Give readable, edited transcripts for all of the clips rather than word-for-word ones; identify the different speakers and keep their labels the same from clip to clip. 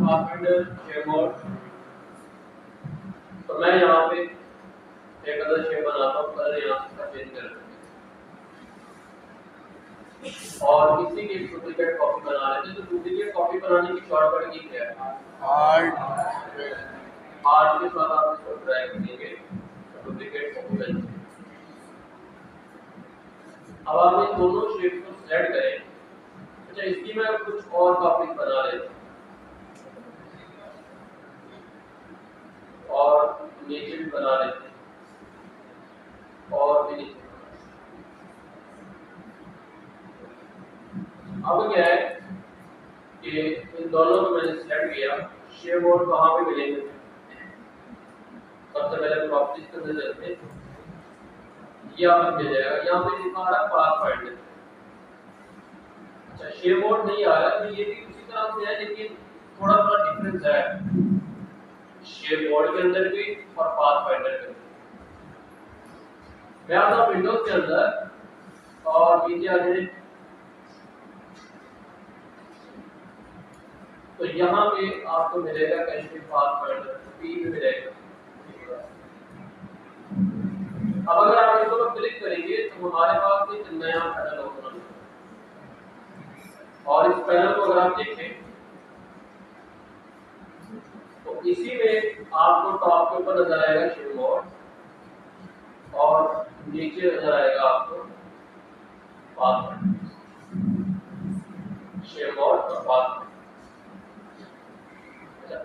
Speaker 1: Pathfinder share mode. तो मैं यहाँ पे एक अदर शेयर बनाता हूँ, कलर यहाँ से चेंज कर और इसी की डुप्लीकेट कॉपी बना लेते हैं। तो डुप्लीकेट कॉपी बनाने की शॉर्टकट की क्या है? आर्ट के साथ आप इसको ड्रैग करेंगे डुप्लीकेट कॉपी बन जाएगी। अब आप इन दोनों शेप्स को सेलेक्ट करें। अच्छा, इसकी मैं कुछ और कॉपीज बना लेता हूँ और नीचे भी बना लेते हैं और भी नीचे। अब क्या है कि इन दोनों को मैंने सेलेक्ट किया। शेयर मोड कहाँ पे मिलेंगे? सबसे पहले प्रॉपर्टीज के अंदर चलते हैं। ये आपको मिल जाएगा, यहाँ पे लिखा आ रहा है पाथफाइंडर। अच्छा, शेयर मोड नहीं आ रहा, तो ये भी उसी तरह से है लेकिन थोड़ा थोड़ा डिफरेंस है शेयर मोड के अंदर भी और पाथफाइंडर के अंदर। मैं आता हूँ विंडोज के अंदर और नीचे आ जाए तो यहाँ पे आपको मिलेगा कैसे पाथफाइंडर पी में मिलेगा। अब अगर आप इसको क्लिक करेंगे तो हमारे पास एक नया पैनल ओपन होगा और इस पैनल को अगर आप देखें तो इसी में आपको टॉप के ऊपर नजर आएगा शेयर मोड और नीचे नजर आएगा आपको पाथफाइंडर। शेयर मोड और पाथफाइंडर।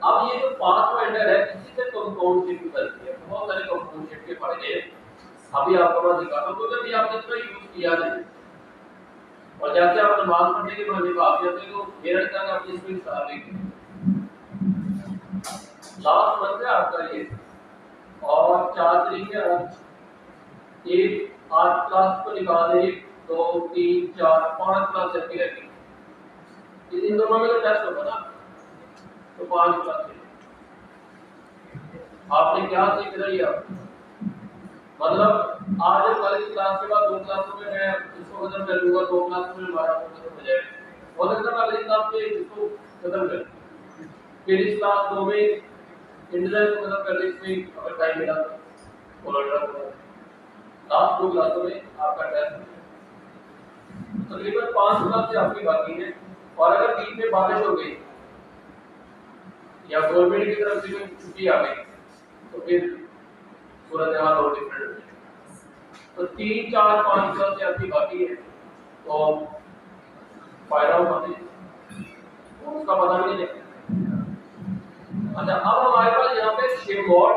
Speaker 1: अब ये जो पाथफाइंडर है इसी से कंपाउंड शेप बनती है। बहुत सारे कंपाउंड शेप के फायदे अभी आपको मैं दिखाता हूँ, तो जब आपने इसका यूज किया नहीं और जैसे आप नमाज पढ़ने के बाद काफी आते तो मेरे तक आप इसमें हिसाब लेंगे। लास्ट मंथ है आपका ये और 4 तरीके एक 8 क्लास को निकाल दें, 2 3 4 5 क्लास चलती रहती है। इन दोनों में तो टेस्ट होगा ना, तो 5 क्लास आपने क्या सीख रही है? मतलब आज कल की क्लास के बाद 2 क्लासों में मैं इसको खत्म कर लूंगा, 2 क्लासों में हमारा खत्म हो जाएगा। और अगर अगली क्लास में इसको खत्म कर फिर इस क्लास 2 में इंटरनेट को खत्म कर दे, इसमें अगर टाइम मिला तो लास्ट 2 क्लासों में आपका टेस्ट तकरीबन 5 क्लास से आपकी बाकी है। और अगर बीच में बारिश हो गई या गवर्नमेंट की तरफ से कोई छुट्टी आ गई तो फिर सूरत हाल और डिफरेंट है। तो 3 4 5 क्लास से आपकी बाकी है तो फायदा उठाते हैं, उसका पता भी नहीं लगता। अच्छा, अब हमारे पास यहाँ पे शेयर मोड।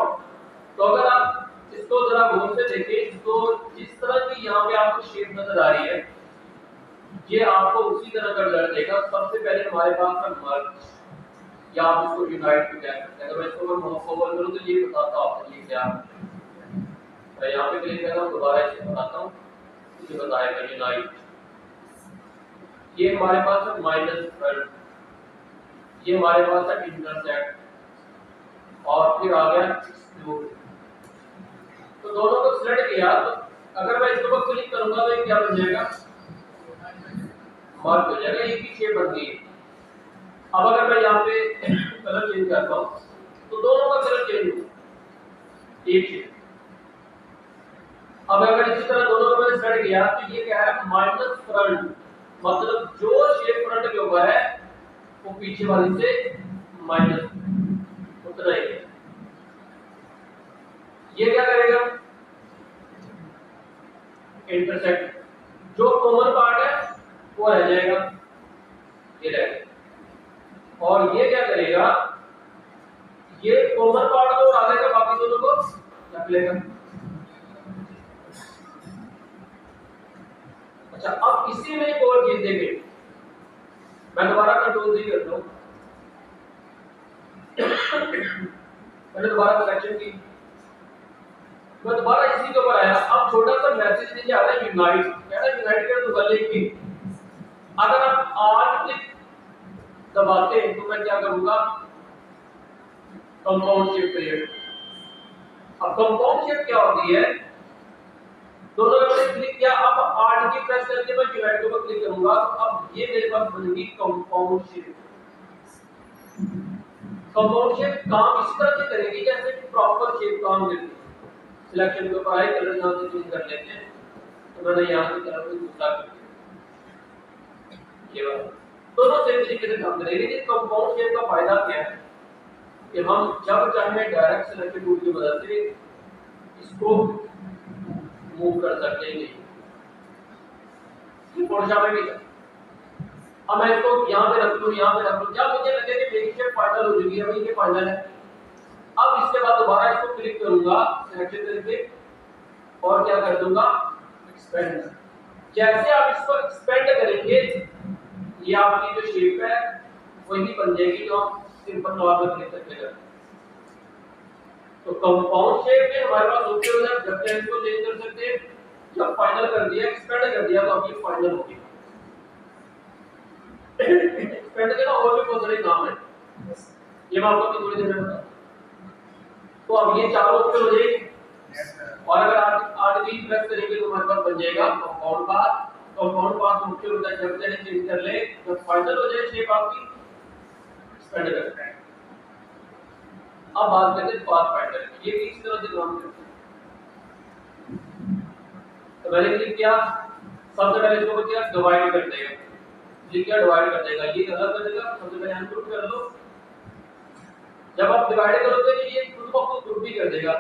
Speaker 1: तो अगर आप इसको जरा गौर से देखें तो जिस तरह की यहाँ पे आपको शेप नजर आ रही है ये आपको उसी तरह का नजर देगा। सबसे पहले हमारे पास है मर्ज या आप इसको यूनाइट भी कह सकते हैं। अगर मैं इसको ओवर करूँ तो ये बताता हूँ आपको ये क्या है। मैं यहाँ पे क्लिक करता हूँ, दोबारा इसे बताता हूँ, इसे बताएगा यूनाइट। ये हमारे पास है माइनस फ्रंट, ये हमारे पास है इंटरसेक्ट और फिर आ गया एक्सक्लूड। तो दोनों को सिलेक्ट किया तो अगर मैं इसको क्लिक करूंगा तो ये क्या बन जाएगा? मर्ज हो जाएगा, एक ही शेप बन गई। अब अगर मैं यहाँ पे कलर चेंज करता हूँ तो दोनों का कलर चेंज होगा, एक शेप। अब अगर इसी तरह दोनों को मैंने सेट किया तो ये क्या है? माइनस फ्रंट, मतलब जो शेप फ्रंट के ऊपर है वो पीछे वाली से माइनस उतना ही है। ये क्या करेगा? इंटरसेक्ट, जो कॉमन पार्ट है वो रह जाएगा, ये रहेगा। और ये क्या करेगा? ये कॉमन पार्ट को उड़ा देगा, बाकी दोनों को रख लेगा। अच्छा, अब इसी में एक और चीज देखें, मैं दोबारा कंट्रोल सी करता हूं, मैंने दोबारा सिलेक्शन की, मैं दोबारा इसी के ऊपर आया। अब छोटा सा मैसेज नीचे आ रहा है यूनाइट, क्या है? यूनाइट कर दूंगा, लेकिन अगर आप आर्ट क्लिक दबाते हैं तो मैं क्या करूंगा? Compound shape create. अब कंपाउंड शेप क्या होती है? दोनों ने क्लिक किया, अब आर्ट की प्रेस करके मैं यूनाइट के ऊपर क्लिक करूंगा तो अब ये मेरे पास बनेगी कंपाउंड शेप। कंपाउंड शेप काम इसी तरह से करेगी जैसे प्रॉपर शेप काम करती है। सिलेक्शन के ऊपर आए कलर यहाँ से चूज कर लेते हैं, तो मैंने यहाँ की तरफ से दूसरा कर दिया, ये वाला दोनों सेम तरीके से काम करेंगे। लेकिन कंपाउंड शेप का फायदा क्या है कि हम जब चाहे डायरेक्ट सिलेक्शन टूल की मदद से इसको मूव कर सकते हैं। फोटोशॉप में भी अब मैं इसको यहाँ पे रख लूँ, यहाँ पे रख लूँ, जब मुझे लगे कि मेरी शेप फाइनल हो चुकी है, भाई ये फाइनल है, अब इसके बाद दोबारा इसको क्लिक करूंगा सिलेक्शन करके और क्या कर दूंगा एक्सपेंड। जैसे आप इसको एक्सपेंड करेंगे ये आपकी जो शेप है वही बन जाएगी जो हम सिंपल नॉर्मल क्लिक करके करते हैं। तो कंपाउंड शेप में हमारे पास ऑप्शन है, जब चाहे इसको चेंज कर सकते हैं, जब फाइनल कर दिया एक्सपेंड कर दिया तो अब ये फाइनल हो गया। एक्सपेंड के ना और भी बहुत सारे काम है, ये मैं आपको थोड़ी देर में बताऊंगा। तो अब ये चारों ऑप्शन हो जाएंगे और अगर आप 8 प्रेस करेंगे तो हमारे पास बन जाएगा compound path. Compound path option होता है जब चाहे चेंज कर ले, जब फाइनल हो जाए शेप आपकी एक्सपेंड कर सकते हैं। अब बात करते हैं पाथ फाइंडर की, ये किस तरह से काम करता है। तो मैंने क्लिक किया, सबसे पहले इसको क्या डिवाइड कर देगा, क्लिक किया डिवाइड कर देगा, ये अलग कर देगा। सबसे पहले अनग्रुप कर दो, जब आप डिवाइड करोगे तो ये खुद को खुद ग्रुप भी कर देगा।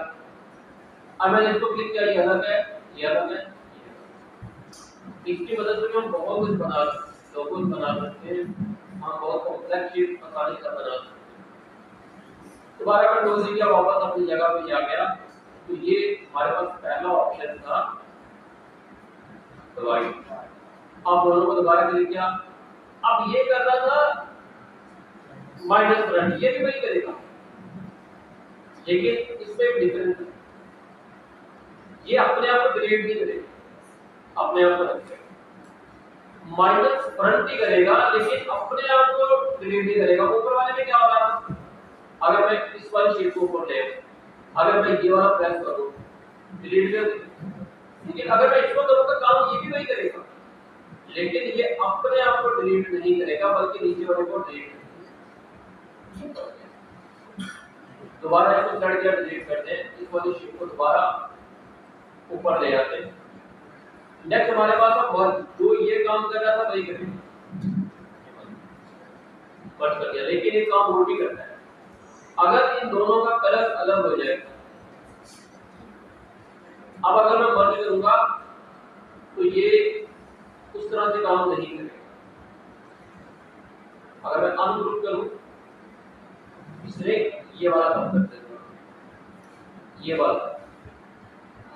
Speaker 1: अब मैंने इसको क्लिक किया, ये अलग है, ये अलग है, इसकी मदद से हम बहुत कुछ बना सकते हैं, लोगो बना सकते हैं, हम बहुत कॉम्प्लेक्स चीज आसानी से बना सकते हैं। दोबारा कंट्रोल से किया, वापस अपनी जगह पे आ गया, तो ये हमारे पास पहला ऑप्शन था डिवाइड। अब दोनों को दोबारा क्लिक किया, अब ये कर रहा था माइनस फ्रंट, ये भी वही करेगा लेकिन इसमें एक डिफरेंस है, ये अपने आप को डिलीट नहीं करेगा, अपने आप को रखेगा। माइनस फ्रंट ही करेगा लेकिन अपने आप को डिलीट नहीं करेगा। ऊपर वाले में क्या हो रहा है, अगर मैं इस वाली शीट को ऊपर ले, अगर मैं ये वाला प्रेस करूं डिलीट कर देगा, लेकिन अगर मैं इसको करूं तो काम ये भी वही करेगा लेकिन ये अपने आप को डिलीट नहीं करेगा बल्कि नीचे वाले को डिलीट करेगा। दोबारा इसको सेलेक्ट किया, डिलीट करते हैं, इस वाली शीट को दोबारा ऊपर ले आते हैं। नेक्स्ट हमारे पास अब जो ये काम कर रहा था वही करेगा, बट कर दिया, लेकिन ये काम और भी करता है। अगर इन दोनों का कलर अलग हो जाए, अब अगर मैं मर्ज करूंगा तो ये उस तरह से काम नहीं करेगा। अगर मैं अनग्रुप करूं, इसने ये वाला काम कर देगा, ये वाला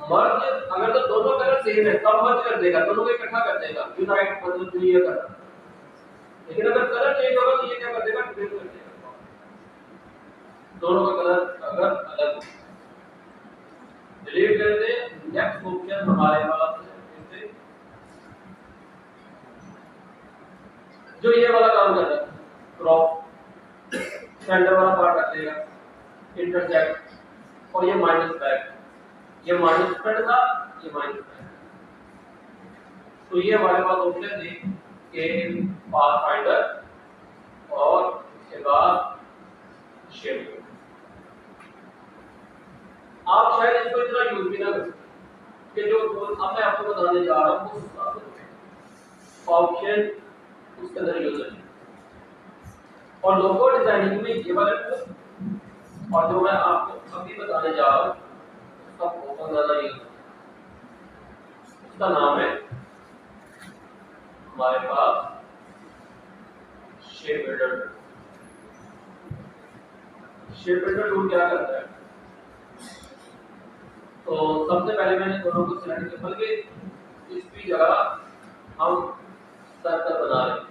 Speaker 1: मर्ज। अगर तो दोनों कलर सेम है तब मर्ज कर देगा, दोनों को इकट्ठा कर देगा, यूनाइट मतलब जो ये कर। लेकिन अगर कलर चेंज होगा तो ये क्या कर देगा, डिलीट कर देगा। दोनों का कलर अगर अलग डिलीट कर दे। नेक्स्ट ऑप्शन हमारे पास है जो ये वाला काम कर रहा है, क्रॉप, सेंटर वाला पार्ट रख देगा, इंटरसेक्ट, और ये माइनस बैक, ये माइनस फ्रंट था, ये माइनस बैक। तो ये हमारे पास ऑप्शन है कि पाथ फाइंडर और उसके बाद शेप। आप शायद इसको इतना यूज भी ना करें कि जो अब मैं आपको बताने जा रहा हूँ वो ऑप्शन उसके अंदर यूज है। और लोगो डिजाइनिंग में ये वाला टूल और जो मैं आपको अभी बताने जा रहा हूँ उसका बहुत ज्यादा यूज है। उसका नाम है हमारे पास shape builder. Shape builder tool क्या करता है, तो सबसे पहले मैंने दोनों को सिलेक्ट किया, बल्कि इसकी जगह हम सर्कल बना रहे हैं,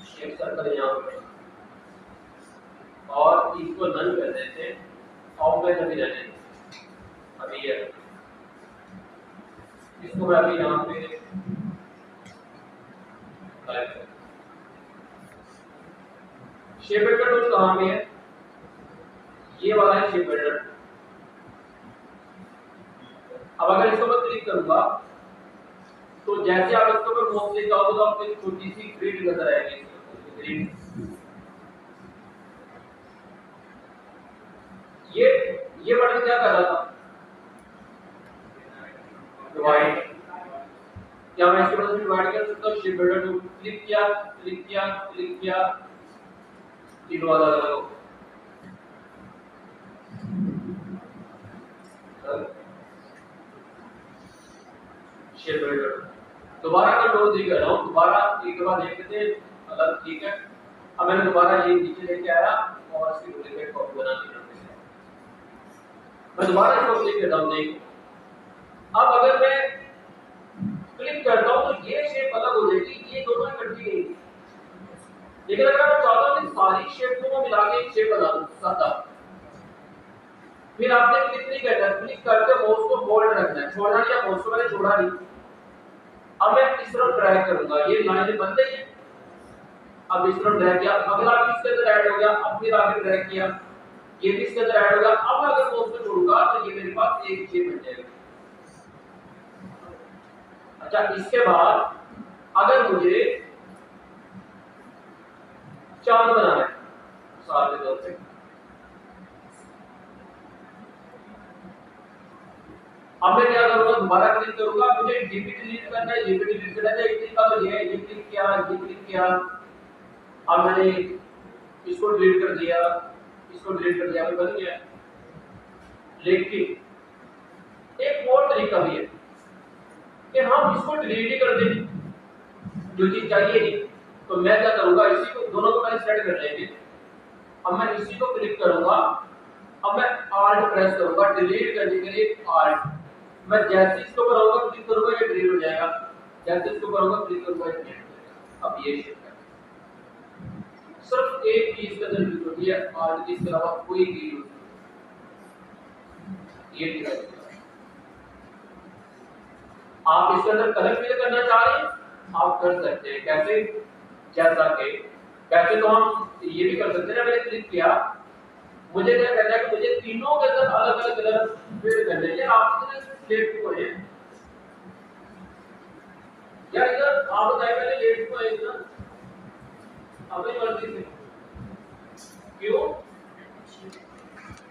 Speaker 1: शेप सर्कल यहाँ पे, और इसको नन कर देते हैं, आउटलाइन अभी रहने अभी ये इसको मैं अभी यहाँ पे शेप बिल्डर टूल कहाँ पे है, ये वाला है शेप बिल्डर। अब अगर इसको मैं क्लिक करूंगा तो जैसे आप इसको पर माउस ले जाओगे तो आपको एक छोटी सी ग्रिड नजर आएगी, 3 ये बटन क्या कर रहा था? डिवाइड। क्या मैं इसके बदले डिवाइड कर सकता हूँ? शिफ्ट बटन टू क्लिक किया, क्लिक किया, क्लिक किया, तीनों अलग अलग हो। शिफ्ट बटन दोबारा कंट्रोल दी कर रहा हूँ, दोबारा एक बार देख लेते हैं अलग, ठीक है। अब मैंने दोबारा ये नीचे लेके आया और इसकी डुप्लीकेट कॉपी बना दी। मैं दोबारा इसको क्लिक करता हूँ, देखो अब अगर मैं क्लिक करता हूँ तो ये शेप अलग हो जाएगी, ये दोनों इकट्ठी नहीं। लेकिन अगर मैं चाहता हूँ कि सारी शेप को मैं मिला के एक शेप बना दूँ सादा, फिर आपने क्लिक नहीं करना, क्लिक करके माउस को होल्ड रखना है, छोड़ना नहीं। माउस को मैंने छोड़ा नहीं, अब मैं इस तरफ ड्रैग करूंगा, ये लाइन बन गई है। अब इस तरफ ड्रैग किया, अगला भी इसके अंदर ऐड हो गया, अब फिर आगे ड्रैग किया, ये भी इसके अंदर ऐड हो गया। अब अगर माउस को छोड़ूंगा तो ये मेरे पास एक शेप बन जाएगी। अच्छा, इसके बाद अगर मुझे चांद बनाना है मिसाल के तौर पे, अब मैं क्या करूंगा, दोबारा क्लिक करूंगा, मुझे ये भी डिलीट करना है, ये भी डिलीट करना है। एक क्लिक का तो ये क्लिक किया, ये क्लिक किया, अब मैंने इसको डिलीट कर दिया, इसको डिलीट कर दिया, बन गया। लेकिन एक और तरीका भी है कि हम इसको डिलीट ही कर दें, जो चीज चाहिए नहीं। तो मैं क्या करूंगा, इसी को दोनों को पहले सेट कर लेंगे। अब मैं इसी को क्लिक करूंगा, अब मैं आल्ट प्रेस करूंगा डिलीट करने के लिए, आल्ट। मैं जैसे इसको करूंगा क्लिक करूंगा ये डिलीट हो जाएगा, जैसे इसको करूंगा क्लिक करूंगा ये डिलीट हो जाएगा। अब ये शेप है, सिर्फ एक चीज के अंदर यूज होती है, आल्ट के अलावा कोई की यूज नहीं। ये ठीक है। आप इसके अंदर कलर फिल करना चाह रहे हैं, आप कर सकते हैं। कैसे? जैसा कि वैसे तो हम ये भी कर सकते हैं, मैंने क्लिक किया, मुझे क्या करना है कि मुझे तीनों के अंदर अलग अलग कलर फिल करने हैं। आप इधर लेट को है यार, इधर आप बताइए, पहले लेट को है इधर अपनी मर्जी से, क्यों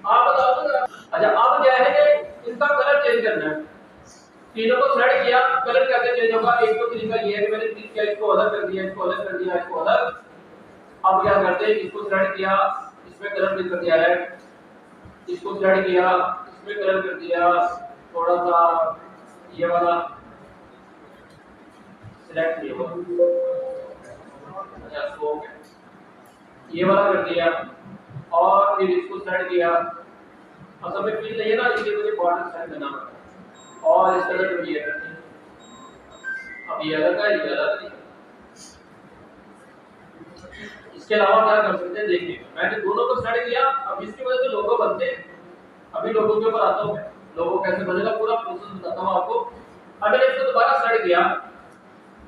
Speaker 1: आप बताओ तो। अच्छा, अब क्या है कि इनका कलर चेंज करना है। तीनों को सेलेक्ट किया, कलर कैसे चेंज होगा? एक तो तरीका ये है कि मैंने क्लिक किया, इसको अलग कर दिया, इसको अलग कर दिया, इसको अलग। अब क्या करते हैं, इसको सेलेक्ट किया, इसमें कलर फिल कर दिया है, इसको सेलेक्ट किया, इसमें कलर कर दिया, थोड़ा सा ये वाला सिलेक्ट नहीं हुआ, अच्छा स्कोप ये वाला कर दिया, और फिर इसको सेलेक्ट किया। अब सब में फील नहीं है ना, इसलिए मुझे बॉर्डर सेट करना पड़ता, और इस तरह से ये करते हैं। अब ये अलग है, ये अलग है। इसके अलावा क्या कर सकते हैं, देखिए मैंने दोनों को सेट किया। अब इसकी वजह से लोगो बनते हैं, अभी लोगों के ऊपर आता हूं मैं, लोगो कैसे बनेगा पूरा प्रोसेस बताता हूं आपको। अब मैंने इसको दोबारा सेट किया,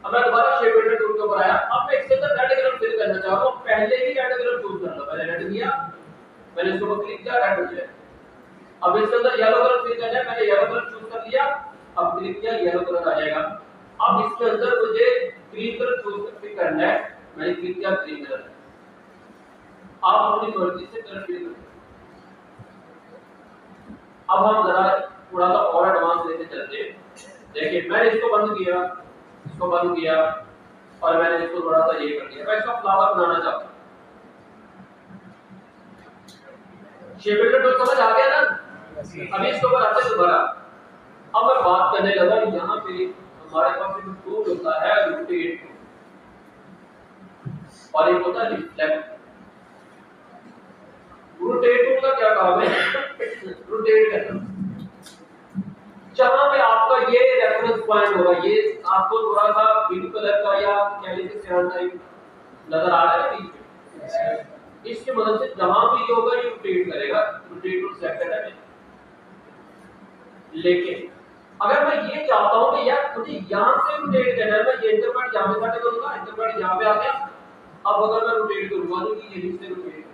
Speaker 1: अब मैं दोबारा शेप बिल्डर टूल के ऊपर आया। अब मैं इसके अंदर रेड कलर फिल करना चाह रहा हूं, पहले ही रेड कलर चूज कर लो। मैंने रेड किया, मैंने इसको क्लिक किया, रेड हो जाए। अब इसके अंदर येलो कलर फिल करना है, मैंने येलो कलर चूज कर लिया, अब क्लिक किया, येलो कलर आ जाएगा। अब इसके अंदर मुझे ग्रीन कलर चूज करना है, मैंने क्लिक किया, ग्रीन कलर। आप अपनी मर्जी से कलर फिल करें। अब हम जरा थोड़ा सा और एडवांस लेके चलते हैं। देखिए मैंने इसको बंद किया, इसको बंद किया, और मैंने इसको थोड़ा सा ये कर दिया। मैं इसका फ्लावर बनाना चाहता हूं। शेप बिल्डर टूल समझ आ गया ना? अभी इसके ऊपर आते हैं दोबारा। अब मैं बात करने लगा, यहाँ पे हमारे पास एक टूल होता है रोटेट टूल, और एक होता है रिफ्लेक्ट। रोटेट टूल का क्या काम है? रोटेट करना। जहां पे आपका ये रेफरेंस पॉइंट होगा, ये आपको थोड़ा सा ब्लू कलर का या कैलिक सियान टाइप नजर आ रहा है ना, इसकी मदद से जहां भी ये होगा ये रोटेट करेगा। रोटेट टूल सेलेक्ट है। लेकिन अगर मैं ये चाहता हूं कि यार मुझे यहां से रोटेट करना है, मैं ये एंटर पॉइंट यहां पे सेट करूंगा, एंटर पॉइंट यहां पे आ गया। अब अगर मैं रोटेट करूंगा तो ये यहीं से रोटेट,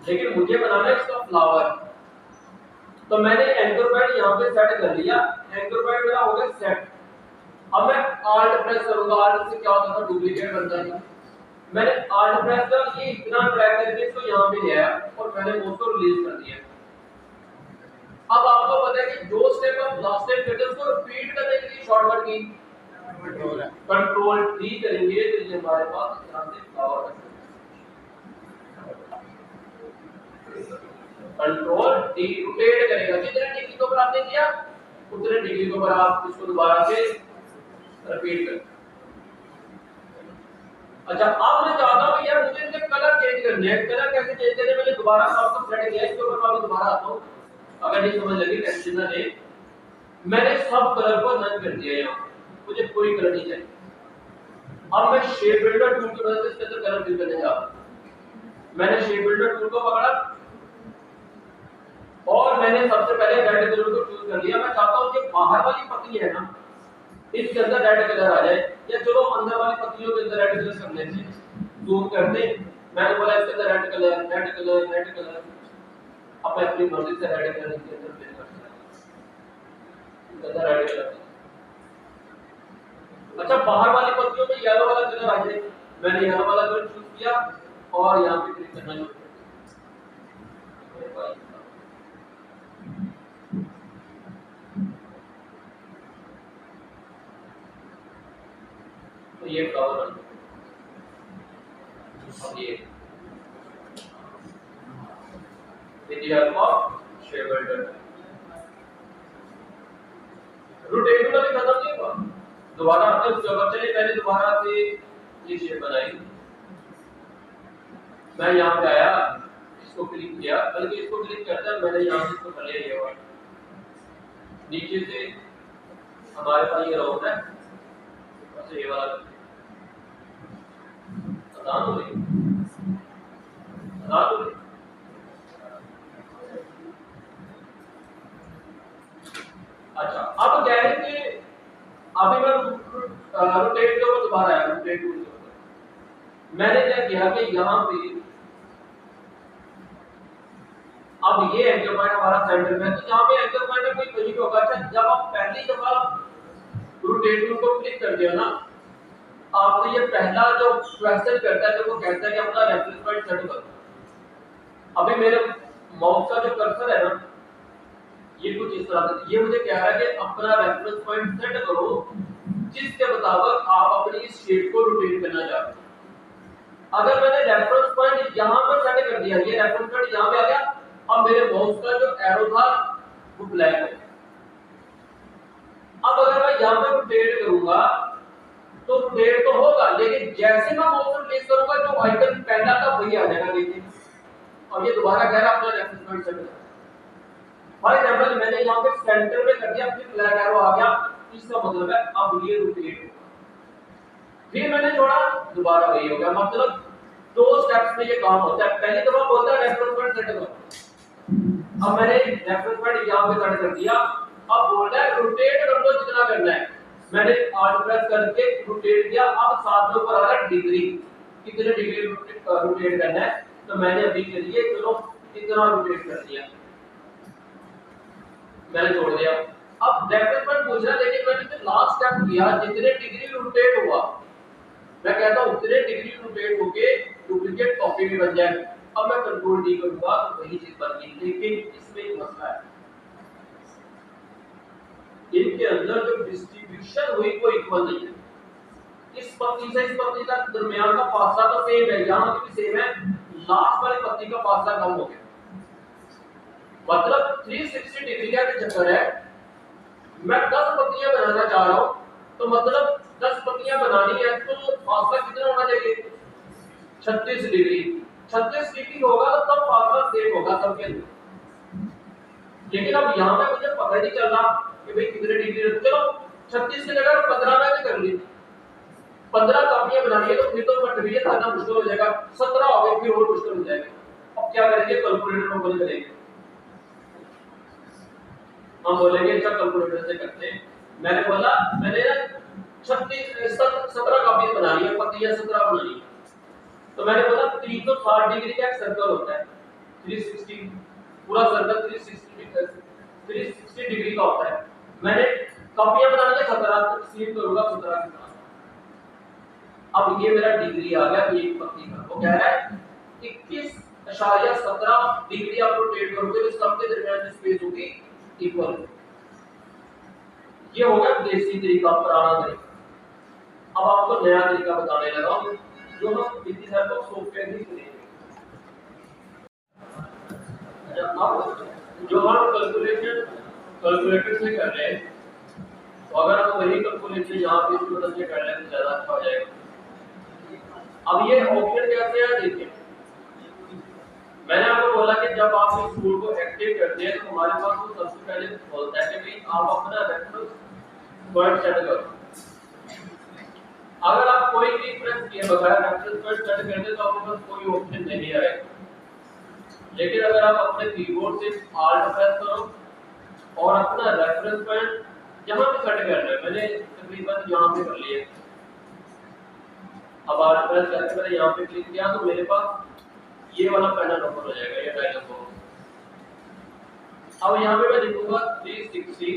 Speaker 1: लेकिन मुझे बनाना है इसका फ्लावर। तो मैंने एंकर पॉइंट यहां पे सेट कर लिया, एंकर पॉइंट मेरा हो गया सेट। अब मैं Alt प्रेस करूंगा, Alt से क्या होता था, डुप्लीकेट बनता था। मैंने Alt प्रेस कर ये इतना ड्रैग करके इसको यहाँ पे ले आया और मैंने उसको रिलीज कर दिया। अब आपको पता है कि जो स्टेप आप लास्ट स्टेप करते हैं उसको रिपीट करने के लिए शॉर्टकट की कंट्रोल डी करेंगे तो ये हमारे पास इस तरह से फ्लावर कंट्रोल डी रोटेट करेगा। जितने डिग्री को ऊपर आपने किया उतने डिग्री के ऊपर आप इसको दोबारा से रिपीट कर। अच्छा अब मैं चाहता हूं यार मुझे इनके कलर चेंज करने हैं। कलर कैसे चेंज करने, मैंने दोबारा आपको सेट किया, इसके ऊपर मैं दोबारा आता हूं, अगर नहीं समझ लगी टेंशन ना ले। मैंने सब कलर को नन कर दिया, यहाँ मुझे कोई कलर नहीं चाहिए। अब मैं शेप बिल्डर टूल की मदद से इसके अंदर कलर फिल करने जा रहा हूं। मैंने शेप बिल्डर टूल को पकड़ा और मैंने सबसे पहले रेड कलर को चूज कर लिया। मैं चाहता हूं कि बाहर वाली पत्ती है ना इसके अंदर रेड कलर आ जाए, या चलो अंदर वाली पत्तियों के अंदर रेड कलर कर लेते हैं, जूम करते। मैंने बोला इसके अंदर red colour red colour red colour. अब मैं अपनी मर्जी से रेड कलर के अंदर फिल कर सकता हूं, रेड कलर। अच्छा बाहर वाली पत्तियों में येलो वाला कलर आ जाए, मैंने येलो वाला कलर चूज किया और यहाँ पे क्लिक करना शुरू कर। तो ये फ्लावर बन गया। अब ये with the help of shape builder rotate वाला भी खत्म नहीं हुआ, दोबारा आपने उसके ऊपर चलिए पहले दोबारा से ये शेप बनाई। मैं यहाँ पे आया, इसको क्लिक किया, बल्कि इसको क्लिक करता है मैंने यहाँ से इसको कर लिया और नीचे से हमारे पास ये राउंड है, अच्छा ये वाला आसान हो गई, आसान हो गई। अच्छा अब कह रहे हैं कि अभी मैं रोटेट के ऊपर दोबारा आया, रोटेट टूल के ऊपर मैंने क्या किया कि यहाँ पे अब ये एंकर पॉइंट हमारा सेंटर में है, तो यहाँ पे एंकर पॉइंट में कोई पोजीशन होगा। अच्छा जब आप पहली दफा रोटेट टूल को क्लिक करते हो ना, आपको ये पहला जो क्वेश्चन करता है तो वो कहता है कि अपना रेफरेंस पॉइंट सेट करो। अभी मेरे माउस का जो कर्सर है ना ये कुछ इस तरह से, ये मुझे कह रहा है कि अपना रेफरेंस पॉइंट सेट करो जिसके मुताबिक आप अपनी इस शेप को रोटेट करना चाहते हो। अगर मैंने रेफरेंस पॉइंट यहाँ पर सेट कर दिया, ये रेफरेंस पॉइंट यहाँ पे आ गया, अब मेरे माउस का जो एरो था वो ब्लैक हो गया। अब अगर मैं यहाँ पे रोटेट करूंगा तो रोटेट तो होगा, लेकिन जैसे मैं माउस रिलीज करूंगा जो आइकन पहला था वही आ जाएगा नीचे, और ये दोबारा कह रहा है अपना रेफरेंस पॉइंट सेट करो। फॉर एग्जांपल मैंने यहाँ पे सेंटर में कर दिया, फिर ब्लैक एरो आ गया, इसका मतलब है अब ये रोटेट होगा। फिर मैंने छोड़ा दोबारा वही हो गया। मतलब दो स्टेप्स में ये काम होता है। पहली दफा बोलता है रेफरेंस पॉइंट सेट करो, अब मैंने रेफरेंस पॉइंट यहाँ पे सेट कर दिया, अब बोल रहा है रोटेट कर लो जितना करना है। मैंने Alt प्रेस करके रोटेट किया, अब साथ में ऊपर आ रहा है डिग्री, कितने डिग्री रोटेट करना है, तो मैंने अभी के लिए चलो इतना रोटेट कर दिया, मैंने छोड़ दिया। अब रेफरेंस पॉइंट पूछ रहा है, लेकिन मैंने जो लास्ट स्टेप किया जितने डिग्री रोटेट हुआ, मैं कहता हूं उतने डिग्री रोटेट होके डुप्लीकेट कॉपी भी बन जाए। अब मैं कंट्रोल डी करूंगा तो वही चीज बन गई, लेकिन इसमें एक मसला है, इनके अंदर जो डिस्ट्रीब्यूशन हुई वो इक्वल नहीं है। इस पत्ती से इस पत्ती का दरमियान का फासला तो सेम है, यहाँ भी सेम है, लास्ट वाली पत्ती का फासला कम हो गया। मतलब 360 डिग्री का चक्कर है। मैं 10 पत्तियां बनाना चाह रहा हूं, तो मतलब 10 पत्तियां बनानी है तो फासला कितना होना चाहिए, 36 डिग्री। 36 डिग्री होगा तो तब फासला सेम होगा सबके अंदर। लेकिन अब यहाँ पे मुझे पता नहीं चल रहा कि भाई कितने डिग्री है, चलो 36 की जगह 15 मैंने कर ली, 15 कापियां बनानी है तो फिर तो मटेरियल करना मुश्किल हो जाएगा, 17 हो गए फिर और मुश्किल हो जाएगा। अब क्या करेंगे, कैलकुलेटर में बोल करेंगे, हम बोलेंगे अच्छा कैलकुलेटर से करते हैं। मैंने बोला मैंने ना 17 कापियां बनानी है, पत्तियां 17 बनानी है, तो मैंने बोला 360 डिग्री का एक सर्कल होता है, 360 पूरा सर्कल 360 डिग्री का होता है। मैंने कॉपियां बनाने का खतरा तो स्लीप करूंगा खतरा के साथ। अब ये मेरा डिग्री आ गया एक पत्ती का, वो कह रहा है 21.17 डिग्री आप रोटेट करोगे तो सबके दरमियान की स्पेस होगी इक्वल। ये हो गया देसी तरीका, पुराना तरीका। अब आपको नया तरीका बताने लगा हूं जो हम विद हेल्प ऑफ सॉफ्टवेयर ही करेंगे। अब जो हम कैलकुलेटर से कर रहे हैं, तो अगर हम वही कैलकुलेशन यहाँ पे इसकी मदद से कर लें तो ज़्यादा अच्छा हो जाएगा। अब ये ऑप्शन कैसे है देखिए, मैंने आपको बोला कि जब आप इस टूल को एक्टिव करते हैं तो हमारे पास वो सबसे पहले बोलता है कि भाई आप अपना रेफरेंस पॉइंट सेट करो। अगर आप कोई भी प्रेस किए बगैर रेफरेंस पॉइंट सेट करते तो आपके पास कोई ऑप्शन नहीं आएगा। लेकिन अगर आप अपने कीबोर्ड से Alt प्रेस करो और अपना रेफरेंस पॉइंट जहां पे सेट करना है, मैंने तकरीबन यहां पे कर लिया। अब Alt प्रेस करके मैंने यहां पे क्लिक किया तो मेरे पास ये वाला पैनल ओपन हो जाएगा, ये डायलॉग बॉक्स। अब यहां पे मैं लिखूंगा 360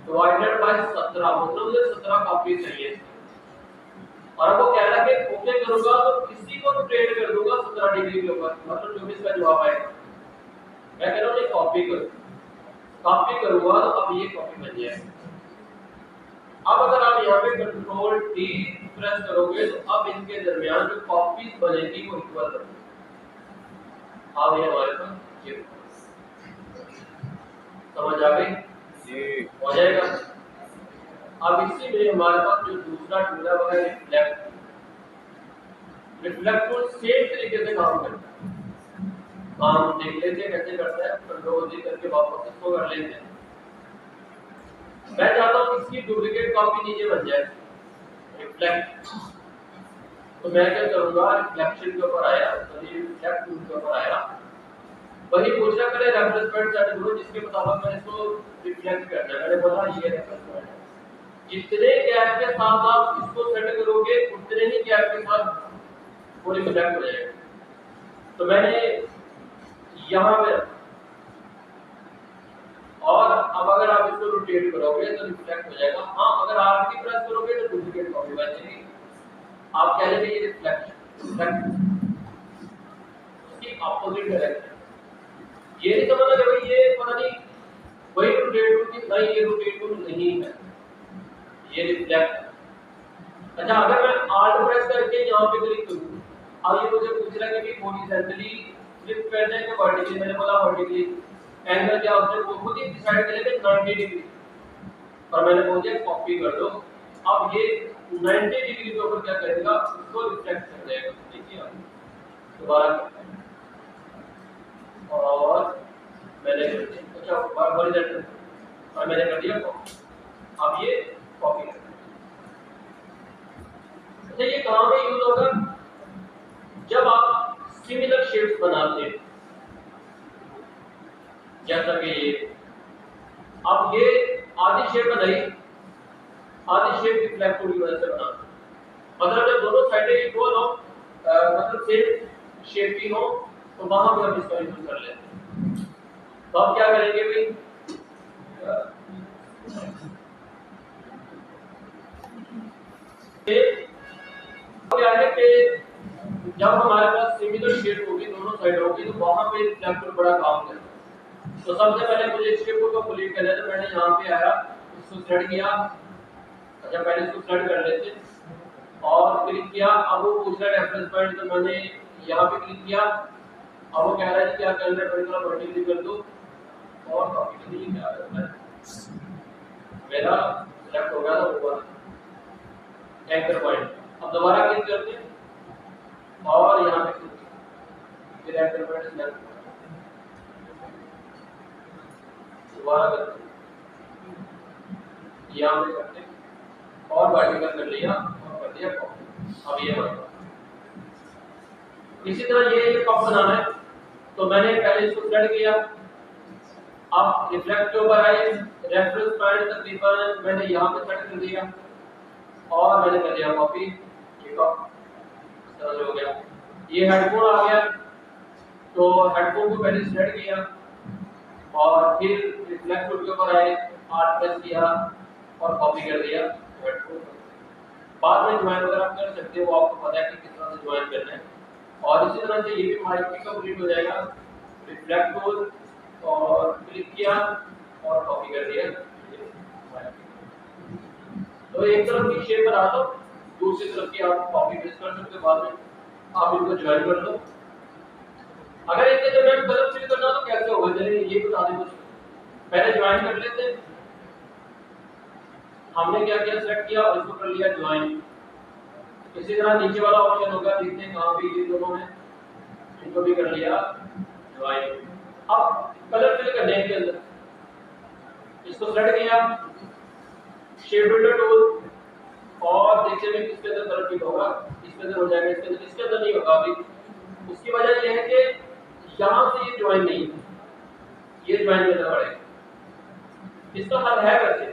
Speaker 1: डिवाइडेड बाय 17, मतलब मुझे 17 कॉपी चाहिए। और अब वो कह रहा है कि ओके करूंगा तो इसी को रोटेट कर दूंगा 17 डिग्री के ऊपर, मतलब जो भी इसका जवाब आएगा। मैं कह रहा हूं ये कॉपी करूंगा तो अब ये कॉपी बन जाएगा। अब अगर आप यहाँ पे कंट्रोल टी प्रेस करोगे तो अब इनके दरमियान जो कॉपीज बनेगी वो इक्वल बनेगी। अब ये हमारे पास ये समझ आ गई जी, हो जाएगा। अब इसी में हमारे पास जो दूसरा टूल है वो है रिफ्लेक्ट टूल। सेम तरीके से काम करता है, काम देख लेते हैं कैसे करता है। कंट्रोल जी करके वापस इसको कर लेते हैं। मैं चाहता हूं इसकी डुप्लीकेट कॉपी नीचे बन जाए, रिफ्लेक्ट। तो मैं क्या करूंगा, रिफ्लेक्शन के ऊपर आया, रिफ्लेक्ट टूल के ऊपर आया, वही पूछ रहा मैंने रेफरेंस पॉइंट सेट करो जिसके मुताबिक मैंने इसको रिफ्लेक्ट करना है। मैंने बोला ये रेफरेंस पॉइंट है, जितने गैप के साथ आप इसको सेट करोगे उतने ही गैप के साथ वो रिफ्लेक्ट हो जाएगा। तो मैंने यहां पे, और अब अगर आप इसको रोटेट करोगे तो रिफ्लेक्ट हो जाएगा। हाँ, अगर आप की प्रेस करोगे तो डुप्लीकेट कॉपी बन जाएगी। आप कह रहे हैं ये रिफ्लेक्ट उसकी ऑपोजिट डायरेक्शन। ये नहीं समझना कि भाई ये पता नहीं वही रोटेट टूल की, नहीं ये रोटेट टूल नहीं है, ये रिफ्लेक्ट। अच्छा, अगर मैं Alt प्रेस करके यहाँ पे क्लिक करूँ, अब ये मुझे पूछ रहा है कि हॉरिजॉन्टली फ्लिप करना है कि वर्टिकली। मैंने बोला वर्टिकली। एंगल क्या होता है वो खुद ही डिसाइड करेगा 90 डिग्री, और मैंने बोल दिया कॉपी कर दो। अब ये 90 डिग्री के ऊपर क्या करेगा, उसको रिफ्लेक्ट कर देगा। देखिए आप दोबारा करते हैं और मैंने कर दिया, अच्छा हॉरिजॉन्टल, और मैंने कर दिया कॉपी। अब ये कॉपी कर दिया। अच्छा, ये कहाँ पे यूज होगा, जब आप सिमिलर शेप्स बनाते हैं, जैसा कि ये अब ये आधी शेप बनाई, आधी शेप रिफ्लेक्ट टूल की वजह से बना, मतलब जब दोनों साइडें इक्वल हो, मतलब सेम शेप की हो, तो वहां पे हम इसका यूज कर लेते हैं। तो अब क्या करेंगे भाई, क्या है कि जब हमारे पास सिमिलर शेप होगी दोनों साइड होगी तो वहां पे रिफ्लेक्ट टूल बड़ा काम करता है। तो सबसे पहले मुझे इस शेप को कंप्लीट करना है, तो मैंने यहाँ पे आया, इसको सेलेक्ट किया। अच्छा, पहले इसको सेलेक्ट कर लेते और क्लिक किया। अब वो पूछ रहा है रेफरेंस पॉइंट, तो मैंने यहाँ पे क्लिक किया। अब वो कह रहा है क्या करना है, थोड़ा वर्टिकली कर दो और कॉपी के लिए क्या करना है, मेरा सेलेक्ट हो गया था ऊपर एंकर पॉइंट। अब दोबारा क्लिक करते हैं और यहाँ पे क्लिक फिर एंकर पॉइंट सेलेक्ट, दोबारा करते यहाँ पे करते और वर्टिकल कर लिया और कर दिया कॉपी। अब ये बना। इसी तरह ये कप बनाना है, तो मैंने पहले इसको सेलेक्ट किया। अब रिफ्लेक्ट के ऊपर आए, रेफरेंस पॉइंट तकरीबन मैंने यहाँ पे सेट कर दिया और मैंने कर दिया कॉपी। ये कप हो गया। ये हेडफोन आ गया, तो हेडफोन को पहले सेलेक्ट किया और फिर रिफ्लेक्ट के ऊपर आए, आर्ट प्रेस किया और कॉपी कर दिया, बाद में ज्वाइन वगैरह आप कर सकते हो, वो आपको पता है कि किस तरह से ज्वाइन करना है। और इसी तरह से ये भी हमारी कंप्लीट हो जाएगा, रिफ्लेक्ट टूल और क्लिक किया और कॉपी कर दिया। तो एक तरफ की शेप बना दो, दूसरी तरफ की आप कॉपी पेस्ट कर सकते हो, बाद में आप इनको ज्वाइन कर लो। अगर इनके दरमियान कलर फिल करना तो कैसे होगा, चलिए ये बता दें। कुछ पहले ज्वाइन कर लेते हैं। हमने क्या किया, सेलेक्ट किया और इसको कर लिया ज्वाइन। इसी तरह नीचे वाला ऑप्शन होगा, देखते हैं कहां पे ये दोनों में, इनको भी कर लिया ज्वाइन। अब कलर फिल करने के अंदर इसको सेलेक्ट किया, शेप बिल्डर टूल, और देखते हैं किसके अंदर कलर फिल होगा। इसके अंदर हो जाएगा, इसके अंदर नहीं होगा अभी। उसकी वजह यह है कि यहां से ये ज्वाइन नहीं है, ये ज्वाइन करना पड़ेगा। इसका हल है वैसे,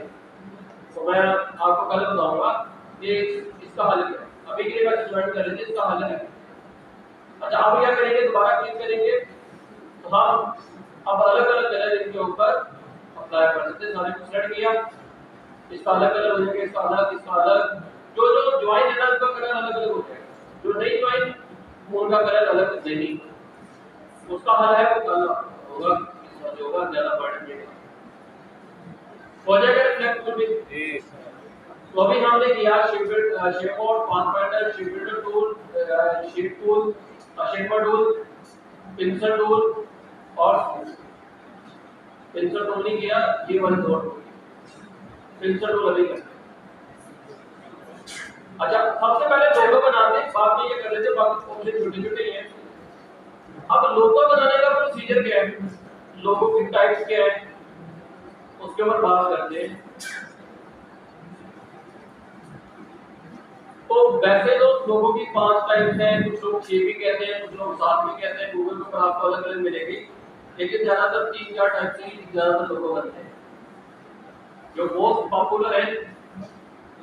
Speaker 1: तो मैं आपको कल बताऊंगा कि इसका हल क्या है। अभी के लिए बस ज्वाइन कर लेते हैं, इसका हल है। अच्छा, अब क्या करेंगे, दोबारा क्लिक करेंगे तो हम अब अलग अलग कलर इनके ऊपर अप्लाई कर सकते हैं। सारे को सेलेक्ट किया, इसका अलग कलर हो जाएगा, इसका अलग, इसका अलग। जो जो ज्वाइन है ना उनका कलर अलग अलग हो जाएगा, जो नहीं ज्वाइन उनका कलर अलग नहीं। उसका हल है वो कल होगा, इसका जो होगा ज्यादा पढ़ लेगा हो जाएगा रिफ्लेक्ट टूल भी। तो अभी हमने किया शेप और pathfinder, shape builder tool, shape tool, shaper tool, पिंसल tool और पिंसल टूल नहीं किया, ये वाले दो टूल, पिंसल टूल अभी करते हैं। अच्छा, सबसे पहले लोगो बनाते हैं, बाद में ये कर लेते हैं, बाकी ऑप्शन छोटे-छोटे ही हैं। अब लोगो बनाने का प्रोसीजर क्या है, लोगो की टाइप्स क्या है, उसके ऊपर बात करते हैं। तो वैसे तो लोगों की 5 टाइप्स हैं, कुछ लोग 6 भी कहते हैं, कुछ लोग 7 भी कहते हैं। गूगल पर आपको अलग अलग मिलेगी, लेकिन ज्यादातर 3-4 टाइप से ही ज्यादातर लोगो बनते हैं। जो मोस्ट पॉपुलर है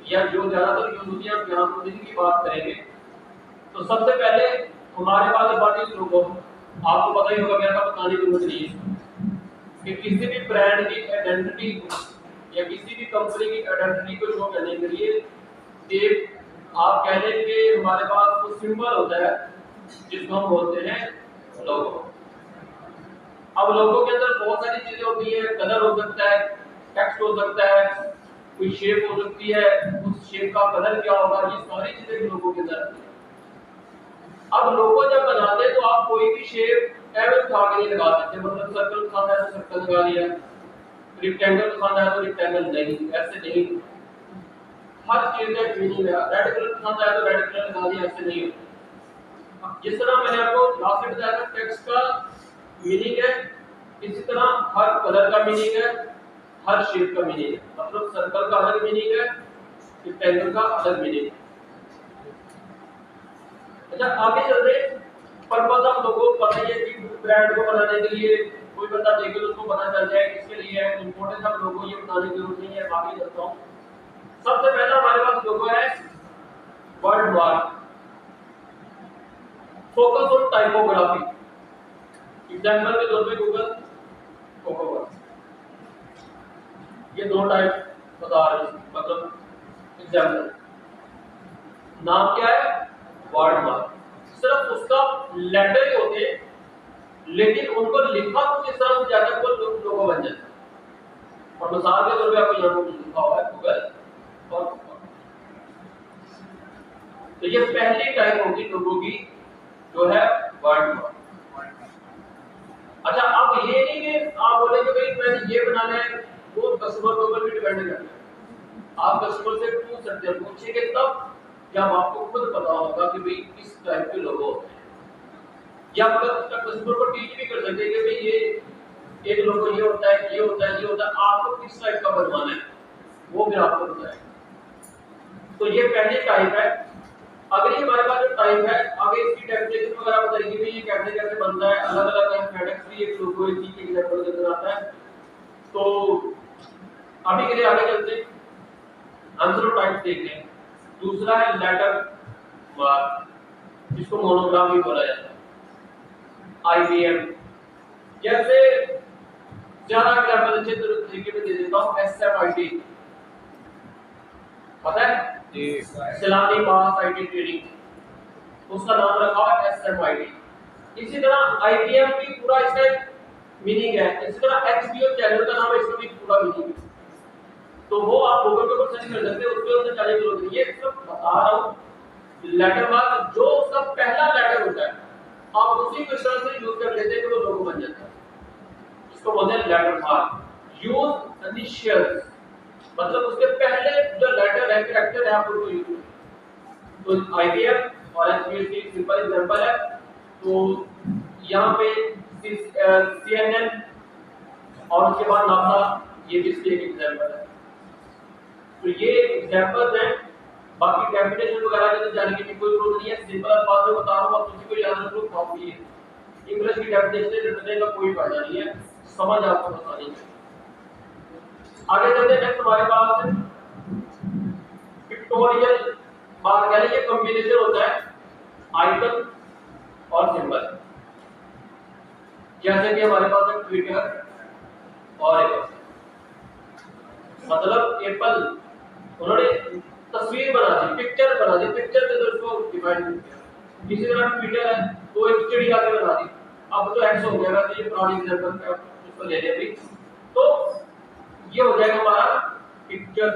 Speaker 1: या जो ज्यादातर यूज होती है, यहाँ पर की बात करेंगे तो सबसे पहले हमारे पास बॉडी लोगो, आपको पता ही होगा, क्या बताने की जरूरत नहीं है कि किसी भी ब्रांड की आइडेंटिटी या किसी भी कंपनी की आइडेंटिटी को शो करने के लिए एक आप कह लें कि हमारे पास वो सिंबल होता है जिसको हम बोलते हैं लोगो। अब लोगो के अंदर बहुत सारी चीजें होती है, कलर हो सकता है, टेक्स्ट हो सकता है, कोई शेप हो सकती है, उस शेप का कलर क्या होगा, ये सारी चीजें भी लोगो के अंदर आती है। अब लोगो जब बनाते हैं तो आप कोई भी शेप एवं उठा के नहीं लगा सकते, मतलब सर्कल पसंद है तो सर्कल लगा लिया, रेक्टेंगल पसंद है तो रेक्टेंगल नहीं, ऐसे नहीं। हर चीज का मीनिंग है, रेड कलर पसंद है तो रेड कलर लगा दिया, ऐसे नहीं होता। जिस तरह मैंने आपको लास्ट में बताया था टेक्स्ट का मीनिंग है, इसी तरह हर कलर का मीनिंग है, हर शेप का मीनिंग है। मतलब सर्कल का अलग मीनिंग है, रेक्टेंगल का अलग मीनिंग है। अच्छा, आगे चलते पर्पस ऑफ लोगो। पता है कि ब्रांड को बनाने के लिए कोई बंदा देखे तो उसको पता चल जाए किसके लिए है। इंपॉर्टेंस ऑफ लोगो ये बताने की जरूरत नहीं है, बाकी चलता हूं। सबसे पहला हमारे पास लोगो है word mark, focus on typography. Example के तौर पे गूगल कोकोवर्ड, ये दो टाइप बता रहे हैं, मतलब एग्जांपल। नाम क्या है, वर्ड मार्क। सिर्फ उसका लेटर ही होते हैं, लेकिन उनको लिखा कुछ इस तरह से जाता है वो लोगो बन जाता है। और मिसाल के तौर पे आपको यहाँ पर लिखा हुआ है गूगल और तो ये पहली टाइप होगी लोगों की, जो है वर्ड मार्क। अच्छा, अब ये नहीं कि आप बोले कि भाई मैंने ये बनाना है, वो कस्टमर के ऊपर भी डिपेंड करता है। आप कस्टमर से पूछ सकते हैं, पूछेंगे तब जब आपको खुद पता होगा कि भाई किस टाइप के लोगो होते हैं। या कस्टमर को टीच भी कर सकते हैं कि भाई ये एक लोगो ये होता है, ये होता है, ये होता है, आपको किस टाइप का बनवाना है वो भी आपको पता है। तो ये पहली टाइप है। अगली हमारे पास जो टाइप है, आगे इसकी डेफिनेशन वगैरह बताएगी भी ये कैसे कैसे बनता है, अलग अलग है। फेडेक्स भी एक लोगो इसी के एग्जांपल के अंदर आता है। तो अभी के लिए आगे चलते हैं, आंसर टाइप देखते हैं। दूसरा है लेटर मार्क, जिसको मोनोग्राम भी बोला जाता है। IBM जैसे ज्यादा एग्जांपल अच्छे तरीके में दे देता हूं। SMIT पता है जी, सलानी मास आईटी ट्रेडिंग, उसका नाम रखा है SMIT। इसी तरह IBM भी पूरा इसका मीनिंग है। इसी तरह HBO चैनल का नाम है, इसका भी पूरा मीनिंग है। तो वो आप गूगल पे सर्च कर सकते हैं, उसके अंदर जाने की जरूरत नहीं है। सब बता रहा हूं लेटर मार्क, जो उसका पहला लेटर होता है आप उसी को इस तरह से यूज कर लेते हैं कि वो लोगो बन जाता है। इसको बोलते हैं लेटर मार्क। यूज इनिशियल्स, मतलब उसके पहले जो लेटर है, कैरेक्टर है, आप उसको यूज करें। तो IBM और HBSC सिंपल एग्जांपल है। तो यहाँ पे CNN और उसके बाद नासा, ये भी इसके एक एग्जांपल है। तो ये एग्जांपल्स हैं। बाकी डेफिनेशन वगैरह के जाने की कोई जरूरत नहीं है, सिंपल बात में बता रहा हूँ, आप किसी को याद रखो काफी है। इंग्लिश की डेफिनेशन रटने का कोई फायदा नहीं है, समझ आपको बतानी है। आगे चलते हैं। नेक्स्ट हमारे पास पिक्टोरियल मार्क है। ये कॉम्बिनेशन होता है आइकन और सिंबल। जैसे कि हमारे पास है ट्विटर और एप्पल, मतलब एप्पल उन्होंने तस्वीर बना दी, पिक्चर बना दी, पिक्चर के अंदर उसको डिफाइन किया। इसी तरह ट्विटर है तो एक चिड़िया के बना दी। अब तो एक्स हो गया, तो ये पुरानी एग्जांपल का उसको ले लें अभी। तो ये हो जाएगा हमारा पिक्चर।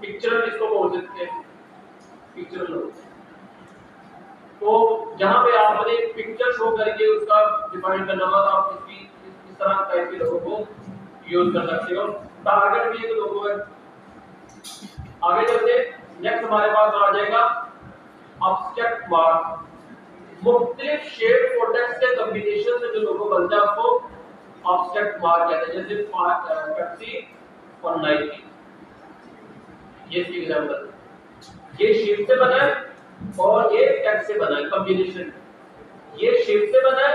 Speaker 1: पिक्चर किसको बोल सकते हैं? पिक्चर लोग। तो जहां पे आपने पिक्चर शो करके उसका डिफाइन करना होगा, तो आप इस तरह टाइप के लोगों को यूज कर सकते हो। टारगेट भी एक लोगो है। आगे चलते नेक्स्ट हमारे पास आ जाएगा ऑब्जेक्ट मार्क। मुख्तलिफ शेप और टेक्स्ट के कॉम्बिनेशन से जो लोगो बनता है उसको ऑब्जेक्ट मार्क कहते हैं। जैसे पेप्सी और नाइकी, ये इसकी एग्जांपल। ये शेप से बना है और ये टेक्स्ट से बना है, कॉम्बिनेशन। ये शेप से बना है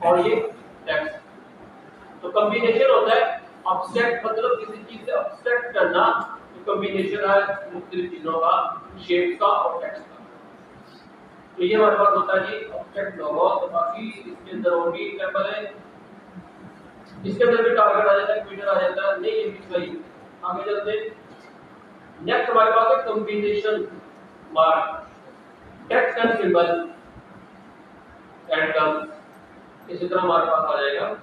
Speaker 1: और ये टेक्स्ट। तो कॉम्बिनेशन होता है ऑब्जेक्ट, मतलब किसी चीज से ऑब्जेक्ट करना। तो कॉम्बिनेशन है मुख्तलिफ चीजों का, शेप का और टेक्स्ट का। तो ये हमारे पास होता है जी ऑब्जेक्ट लोगो। तो बाकी इसके अंदर और भी एग्जांपल है। इसके अंदर भी टारगेट आ जाता है, ट्विटर आ जाता है, नहीं ये भी सही। आगे चलते हैं। नेक्स्ट हमारे पास है combination mark, text and symbol and terms. इसी तरह हमारे पास आ जाएगा,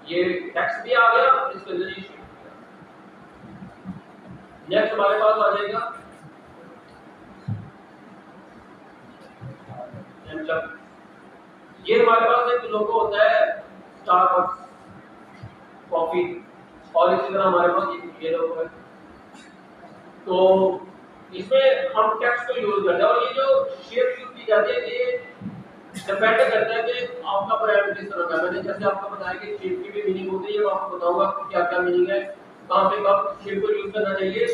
Speaker 1: ये टेक्स्ट भी आ गया और इसके अंदर ये शेप। नेक्स्ट हमारे पास आ जाएगा एम्बलम। ये हमारे पास एक लोगो होता है स्टारबक्स कॉफी, और इसी तरह हमारे पास ये लोगो है। तो इसमें हम टेक्स्ट को यूज करते हैं, और ये जो शेप यूज की जाती है ये डिपेंड करता है कि आपका ब्रांड किस तरह का है। मैंने जैसे आपको बताया कि शेप की भी मीनिंग होती है, मैं आपको बताऊंगा क्या क्या मीनिंग है, कहां पे कब शेप को यूज करना चाहिए।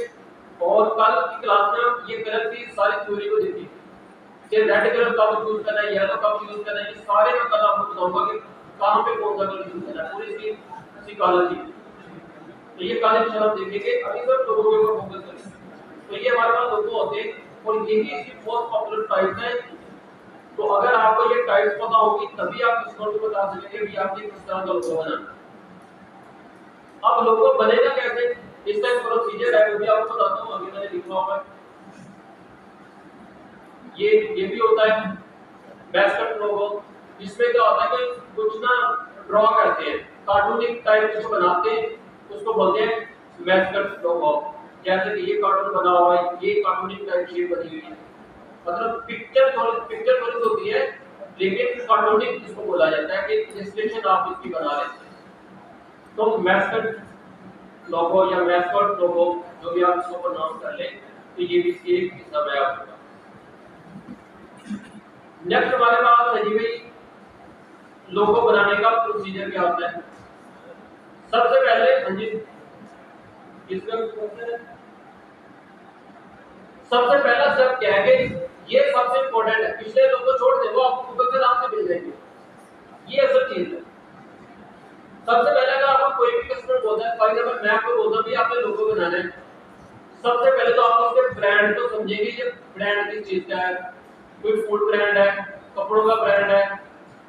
Speaker 1: और कल की क्लास में हम ये कलर की सारी थ्योरी को देखी कि रेड कलर कब यूज करना है, येलो कब यूज करना है, ये सारे मैं कल आपको बताऊंगा कि कहां पे कौन सा कलर यूज करना है, पूरी इसकी साइकोलॉजी। तो ये कल इंशाल्लाह हम देखेंगे। अभी सब लोगों के ऊपर फोकस करेंगे। तो ये हमारे पास लोगो होते हैं और यही इसकी बहुत पॉपुलर टाइप है। तो अगर आपको ये टाइप्स पता होगी तभी आप इस को बता सकेंगे कि आपने किस तरह का लोगो बनाना। अब लोगो बनेगा कैसे, इसका एक प्रोसीजर है, वो भी आपको बताता हूं, अभी मैंने लिखा हुआ है। ये भी होता है मैस्कट लोगो। इसमें क्या होता है कि कुछ ना ड्रॉ करते हैं, कार्टूनिक टाइप कुछ बनाते हैं, उसको बोलते हैं मैस्कट लोगो। जैसे कि ये कार्टून बना हुआ है, ये कार्टूनिक टाइप शेप बनी हुई है, मतलब पिक्चर थोड़ी होती है, लेकिन कार्टूनिक इसको बोला जाता है कि इलस्ट्रेशन आप इसकी बना लेते हैं। तो मैस्कट लोगो या मैस्कट लोगो, जो भी आप इसको प्रोनाउंस कर लें, तो ये भी इसकी एक किस्म है आपका। नेक्स्ट हमारे पास है जी भाई लोगो बनाने का प्रोसीजर क्या होता है। सबसे पहले हाँ जी सबसे पहला स्टेप क्या है कि ये सबसे इंपॉर्टेंट है, पिछले लोगो छोड़ दे, वो आपको गूगल से नाम से मिल जाएंगे, ये असल चीज है। सबसे पहले अगर आपको कोई भी कस्टमर बोलता है, फॉर एग्जांपल मैं आपको बोलता हूं कि आपने लोगो बनाना है, सबसे पहले तो आप उसके ब्रांड को समझेंगे, ये ब्रांड किस चीज का है। कोई फूड ब्रांड है, कपड़ों का ब्रांड है,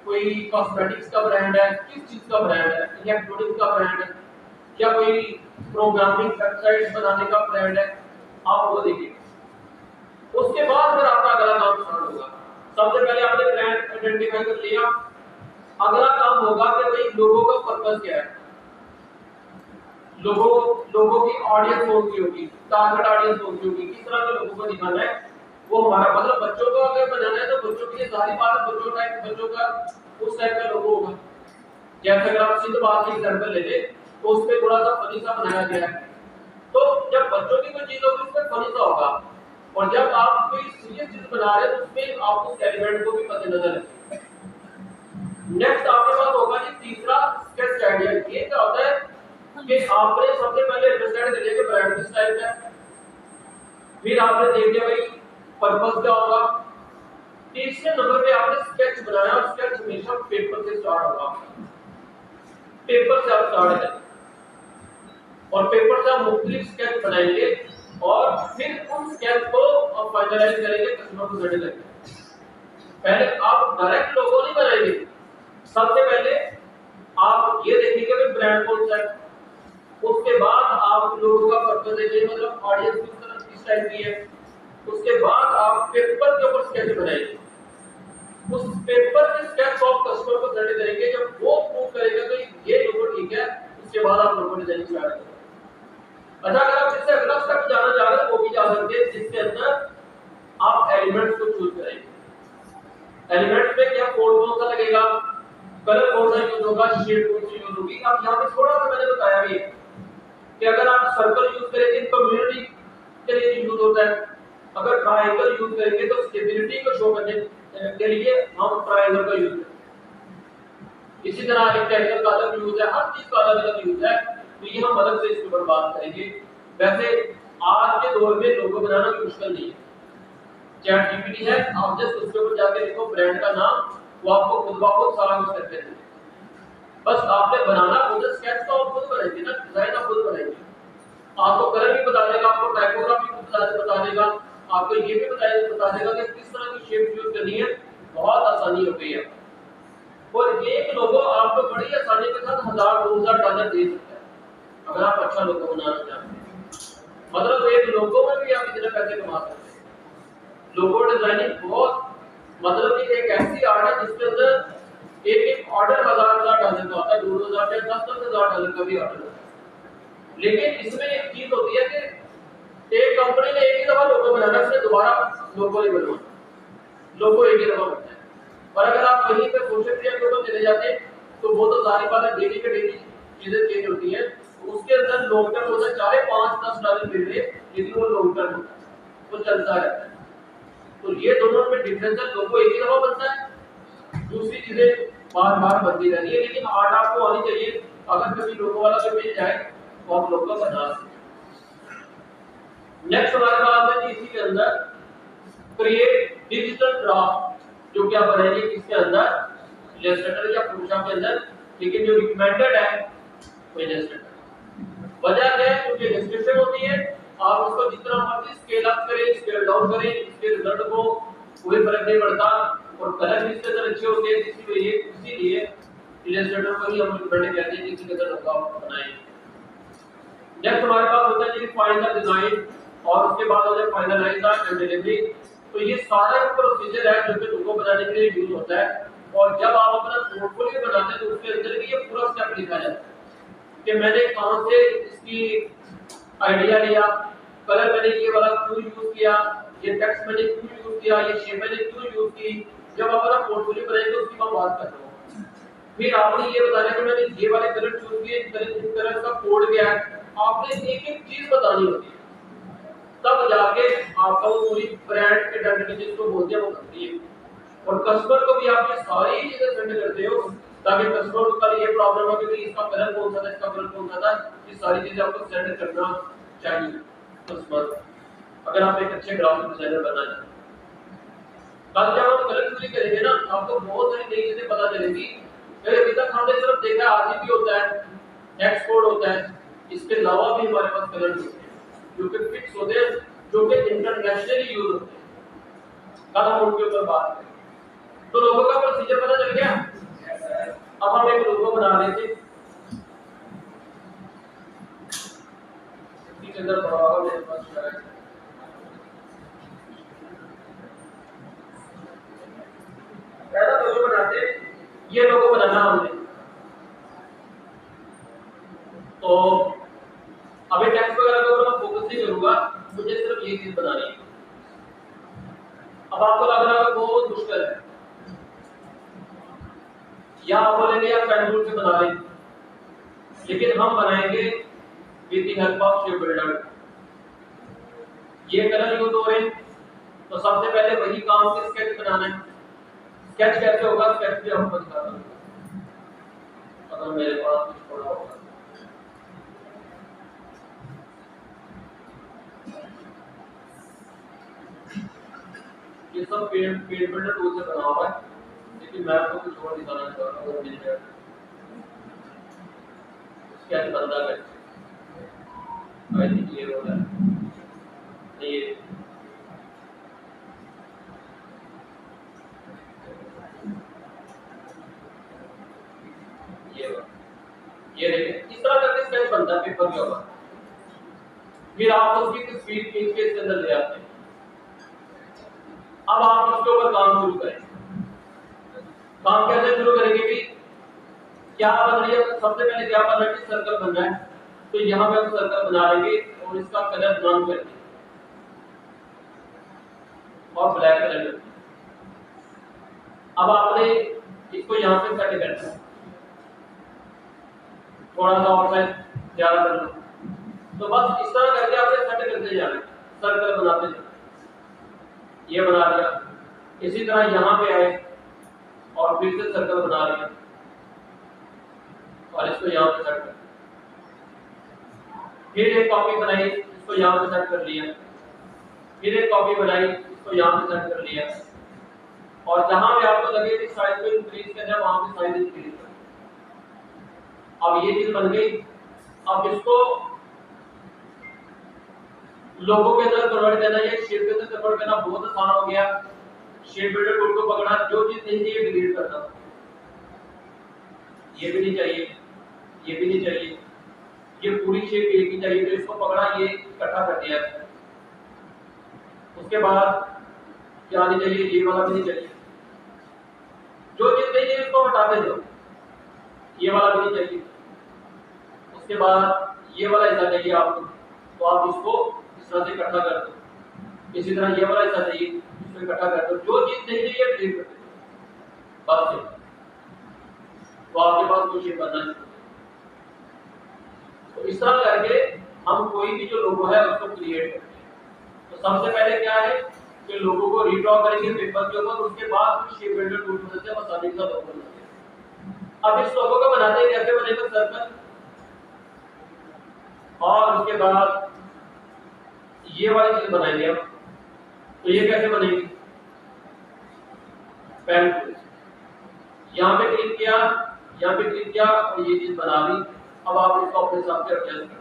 Speaker 1: कोई कॉस्मेटिक्स का ब्रांड है, किस चीज का ब्रांड है, इलेक्ट्रॉनिक्स का ब्रांड है, या कोई प्रोग्रामिंग वेबसाइट बनाने का ब्रांड है, आप वो देखिए। उसके बाद फिर आपका अगला काम स्टार्ट होगा। सबसे पहले आपने ब्रांड आइडेंटिफाई कर लिया, अगला काम होगा कि भाई लोगों का पर्पस क्या है, लोगों की ऑडियंस कौन सी होगी, टारगेट ऑडियंस कौन सी होगी, किस तरह के लोगों को दिखाना है। वो हमारा मतलब बच्चों को अगर बनाना है तो बच्चों के लिए सारी बात बच्चों का उस टाइप का लोगो होगा। जैसे अगर आप सिंध बात की एग्जांपल ले ले तो उसमें थोड़ा सा फनी सा बनाया गया है, तो जब बच्चों की कोई चीज होगी उसमें फनी सा होगा, और जब आप कोई सीरियस चीज बना रहे हैं तो उसमें आप उस एलिमेंट को भी मद्देनजर रखें। नेक्स्ट आपके पास होगा जी तीसरा स्केच आइडिया। ये क्या होता है कि आपने सबसे पहले अंडरस्टैंड कर लिया कि ब्रांड किस टाइप का है, फिर आपने देख लिया भाई पर्पस क्या होगा, तीसरे नंबर पे आपने स्केच बनाया, और स्केच हमेशा पेपर से स्टार्ट होगा। पेपर से आप स्टार्ट करें और पेपर से आप मुख्तलिफ स्केच बनाएंगे और फिर उन स्केच को आप फाइनलाइज करेंगे, कस्टमर को सेंड करेंगे। पहले आप डायरेक्ट लोगो नहीं बनाएंगे, सबसे पहले आप ये देखेंगे कि ब्रांड कौन सा है, उसके बाद आप लोगों का पर्पस देखेंगे, मतलब ऑडियंस किस तरह किस टाइप की है, उसके बाद आप पेपर के ऊपर स्केच बनाएंगे, उस पेपर के स्केच को आप कस्टमर को सेंड करेंगे। जब वो प्रूव करेगा तो ये लोगो ठीक है, उसके बाद आप लोगो डिजाइन स्टार्ट करेंगे। अच्छा, अगर आप इससे अगला स्टेप जाना चाह रहे हैं वो भी जा सकते हैं, जिसके अंदर आप एलिमेंट्स को चूज करेंगे। एलिमेंट्स में क्या कोड कौन सा लगेगा, कलर कौन सा यूज होगा, शेड कौन सी यूज होगी। अब यहाँ पे थोड़ा सा मैंने बताया भी कि अगर आप सर्कल यूज करेंगे कम्युनिटी के लिए यूज होता है, अगर ट्रायंगल यूज करेंगे तो स्टेबिलिटी को शो करने के लिए हम ट्रायंगल का यूज करेंगे। इसी तरह रेक्टेंगल का अलग यूज है, हर चीज का अलग अलग यूज है, तो ये हम अलग से इसके ऊपर बात करेंगे। वैसे आज के दौर में लोगो बनाना भी मुश्किल नहीं है, चैट जीपीटी है, आप जस्ट उसके ऊपर जाके लिखो ब्रांड का नाम, वो आपको खुद ब खुद सारा कुछ करके देगा। बस आपने बनाना खुद, स्केच तो आप खुद बनाएंगे ना, डिजाइन आप खुद बनाएंगे, आपको कलर भी बता देगा, आपको टाइपोग्राफी भी बता देगा, आपको ये भी बता देगा कि किस तरह की शेप यूज करनी है, बहुत आसानी हो गई है। और एक लोगो आपको बड़ी आसानी के साथ $1000-2000 दे सकता है अगर आप अच्छा लोगो बनाना चाहते हैं। मतलब एक लोगो में भी आप इतने पैसे कमा सकते हैं। लोगो डिजाइनिंग बहुत मतलब कि एक ऐसी आर्ट है जिसके अंदर एक ऑर्डर $1000 का होता है, $2000 या $10,000 का भी ऑर्डर होता है। लेकिन इसमें एक चीज होती है कि एक कंपनी ने एक ही दफा लोगो बनाना है, उसने दोबारा लोगो नहीं बनवाना, लोगो एक ही दफा बनता है। और अगर आप कहीं पे सोशल मीडिया के ऊपर चले जाते हैं तो वो तो सारी बातें डेली के डेली चीजें चेंज होती हैं, उसके अंदर लॉन्ग टर्म होता है, चाहे $5-10 मिल रहे लेकिन वो लॉन्ग टर्म होता है, वो चलता रहता है। तो ये दोनों में डिफरेंस है, लोगो एक ही दफा बनता है, दूसरी चीजें बार बार बनती रहती है। लेकिन आर्ट आपको आनी चाहिए, अगर कभी लोगो वाला कोई मिल जाए तो आप लोगो बना सकते हैं। नेक्स्ट हमारे पास है इसी के अंदर क्रिएट डिजिटल ड्राफ्ट, जो कि आप बनाएंगे किसके अंदर, इलस्ट्रेटर या फोटोशॉप के अंदर, लेकिन जो रिकमेंडेड है वो इलस्ट्रेटर। वजह क्या है, क्योंकि इलस्ट्रेशन होती है, आप उसको जितना मर्जी स्केल अप करें स्केल डाउन करें, इसके रिजल्ट को कोई फर्क नहीं पड़ता, और कलर भी इसके अंदर अच्छे होते हैं, इसीलिए इलस्ट्रेटर को ही हम रिकमेंड करते हैं किसी के अंदर लोगो बनाएं। नेक्स्ट हमारे पास होता है जी फाइनल डिजाइन, और उसके बाद हो जाए फाइनलाइज एंड डिलीवरी। तो ये सारा प्रोसीजर है जो कि लोगो बनाने के लिए यूज होता है। और जब आप अपना पोर्टफोलियो बनाते हैं तो उसके अंदर भी ये पूरा स्टेप लिखा जाता है कि मैंने कहां से इसकी आइडिया लिया, कलर मैंने ये वाला क्यों यूज किया, ये टेक्स्ट मैंने क्यों यूज किया, ये शेप मैंने क्यों यूज की। जब आप अपना पोर्टफोलियो बनाएंगे उसकी मैं बात कर रहा हूं, फिर आपने ये बताना कि मैंने ये वाले कलर चूज किए, इस कलर का कोड क्या है, आपने एक एक चीज बतानी होती है, तब जाके आपका वो पूरी ब्रांड आइडेंटिटी जिसको बोलते हैं वो बनती है। और कस्टमर को भी आप ये सारी चीजें सेंड करते हो ताकि कस्टमर को कल ये प्रॉब्लम हो कि इसका कलर कौन सा था, इसका कलर कौन सा था, ये सारी चीजें आपको सेंड करना चाहिए कस्टमर, अगर आप एक अच्छे ग्राफिक डिजाइनर बनना चाहते हैं। कल जब हम कलर चूज करेंगे ना, आपको बहुत सारी नई चीजें पता चलेंगी। अभी तक हमने सिर्फ देखा आरजीबी होता है, टेक्स्ट कोड होता है, इसके अलावा भी हमारे पास कलर होते हैं जो कि फिक्स होते हैं, जो कि इंटरनेशनली यूज होते हैं। कल हम उनके ऊपर बात करेंगे। तो लोगों का प्रोसीजर पता चल गया। अब हम एक लोगो बना लेते, इसके अंदर बड़ा होगा मेरे पास शायद, पहला लोगो बनाते, ये लोगो बनाना हमने। तो अभी टेक्स्ट वगैरह के ऊपर मैं फोकस नहीं करूंगा, मुझे सिर्फ ये चीज बनानी है। अब आपको लग रहा है बहुत मुश्किल है, या आप बोलेंगे या पेन टूल से बना लें, लेकिन हम बनाएंगे with the help of shape builder. ये कलर यूज हो रहे हैं, तो सबसे पहले वही काम से स्केच बनाना है। स्केच कैसे होगा, स्केच भी आपको दिखाता हूं, अगर मेरे पास कुछ थोड़ा होगा। ये सब पेंट बिल्डर टूल से बना हुआ है, लेकिन मैं आपको कुछ और दिखाना चाह रहा हूं। मिल जाए स्केच बनता है, आई थिंक ये हो रहा है, ये ये देखिए, इस तरह करके स्केच बनता है पेपर के ऊपर। फिर आप उसकी तस्वीर खींच के इसके अंदर ले आते हैं। अब आप इसके ऊपर काम शुरू करें। काम कैसे शुरू करेंगे कि क्या बन रही है, सबसे पहले क्या बनना है, सर्कल बनना है। तो यहाँ पे हम सर्कल बना लेंगे और इसका कलर ब्राउन कर देंगे और ब्लैक कलर कर। अब आपने इसको यहाँ पे सेट करना है, थोड़ा सा और साइज ज्यादा कर लो। तो बस इस तरह करके आपने सेट करते जाना, सर्कल बनाते जाना। ये बना लिया, इसी तरह यहाँ पे आए और फिर से सर्कल बना लिया और इसको यहाँ पे सेट कर, फिर एक कॉपी बनाई, इसको यहाँ पे सेट कर लिया, फिर एक कॉपी बनाई, इसको यहाँ पे सेट कर लिया, और जहां पे आपको लगे कि साइज को इंक्रीज करना है वहां पे साइज इंक्रीज कर। अब ये चीज बन गई। अब इसको लोगों के अंदर कन्वर्ट करना, ये शेप के अंदर कन्वर्ट करना बहुत आसान हो गया। शेप बिल्डर टूल को पकड़ा, जो चीज नहीं चाहिए डिलीट करना, ये भी नहीं चाहिए, ये भी नहीं चाहिए, ये पूरी शेप एक ही चाहिए, तो इसको पकड़ा, ये इकट्ठा कर दिया। उसके बाद क्या नहीं चाहिए, ये वाला भी नहीं चाहिए, जो चीज नहीं चाहिए उसको हटा दो, ये वाला भी नहीं चाहिए। उसके बाद ये वाला हिस्सा चाहिए आपको, तो आप इसको इस तरह से इकट्ठा कर दो। इसी तरह ये वाला हिस्सा चाहिए, इसको इकट्ठा कर दो, जो चीज नहीं चाहिए डिलीट कर दो, बस। तो आपके पास कोई शेप बनना चाहिए। तो इस तरह करके हम कोई भी जो लोगो है उसको क्रिएट करते हैं। तो सबसे पहले क्या है कि लोगो को रीड्रॉ करेंगे पेपर के ऊपर, उसके बाद शेप बिल्डर टूल से आसानी से लोगो बनाते हैं। अब इस लोगो को बनाते हैं कैसे बनेगा, सर्कल, और उसके बाद ये वाली चीज बनाएंगे हम। तो ये कैसे बनेगी, पेन टूल, यहाँ पे क्लिक किया, यहाँ पे क्लिक किया और ये चीज बना ली। अब आप इसको अपने हिसाब से एडजस्ट करें,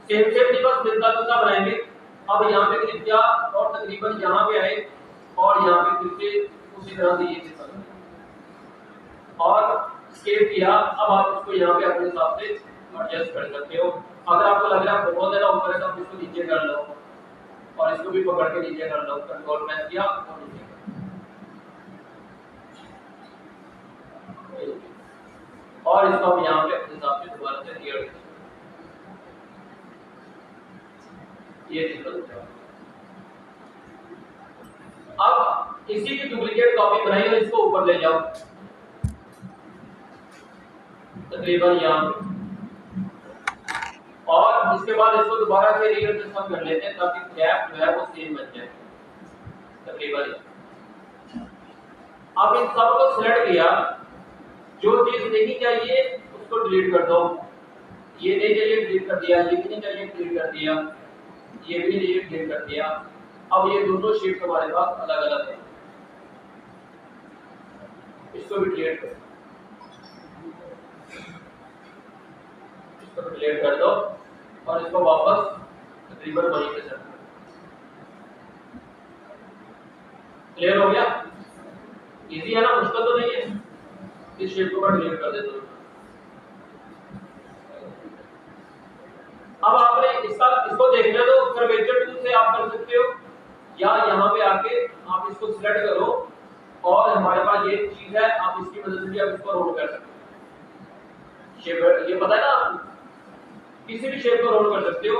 Speaker 1: सेम सेम नहीं, बस मिलता जुलता बनाएंगे। अब यहाँ पे क्लिक किया और तकरीबन यहाँ पे आए और यहाँ पे फिर से उसी तरह से ये चीज बना और स्केल किया। अब आप इसको यहाँ पे अपने हिसाब से एडजस्ट कर सकते हो। अगर आपको लग रहा है बहुत ज्यादा ऊपर है तो आप इसको नीचे कर लो और इसको भी पकड़ के नीचे कर लो, कंट्रोल प्रेस किया और नीचे और इसको हम यहाँ पे अपने हिसाब से दोबारा से क्लियर कर, ये चीज बन जाएगा। अब इसी की डुप्लीकेट कॉपी बनाई और इसको ऊपर ले जाओ तकरीबन यहाँ पे, और इसके बाद इसको दोबारा से रीएडजस्ट हम कर लेते हैं ताकि गैप जो है वो सेम बन जाए तकरीबन। अब इन सब को सिलेक्ट किया, जो चीज नहीं चाहिए उसको डिलीट कर दो, ये नहीं चाहिए डिलीट कर दिया, ये भी नहीं चाहिए डिलीट कर दिया, ये भी नहीं चाहिए डिलीट कर दिया। अब ये दोनों शीट्स हमारे पास अलग अलग है, इसको भी डिलीट कर, इसको डिलीट कर दो और इसको वापस तकरीबन वहीं पे सेट कर। क्लियर हो गया? इजी है ना, मुश्किल तो नहीं है। इस शेप को मैं डिलीट कर देता हूँ। अब आपने इसको देखना तो कर्वेचर टूल से आप कर सकते हो, या यहाँ पे आके आप इसको सिलेक्ट करो और हमारे पास ये चीज है, आप इसकी मदद से भी आप इसको रोल कर सकते हो। शेप ये पता है ना आपको, किसी भी शेप को रोल कर सकते हो।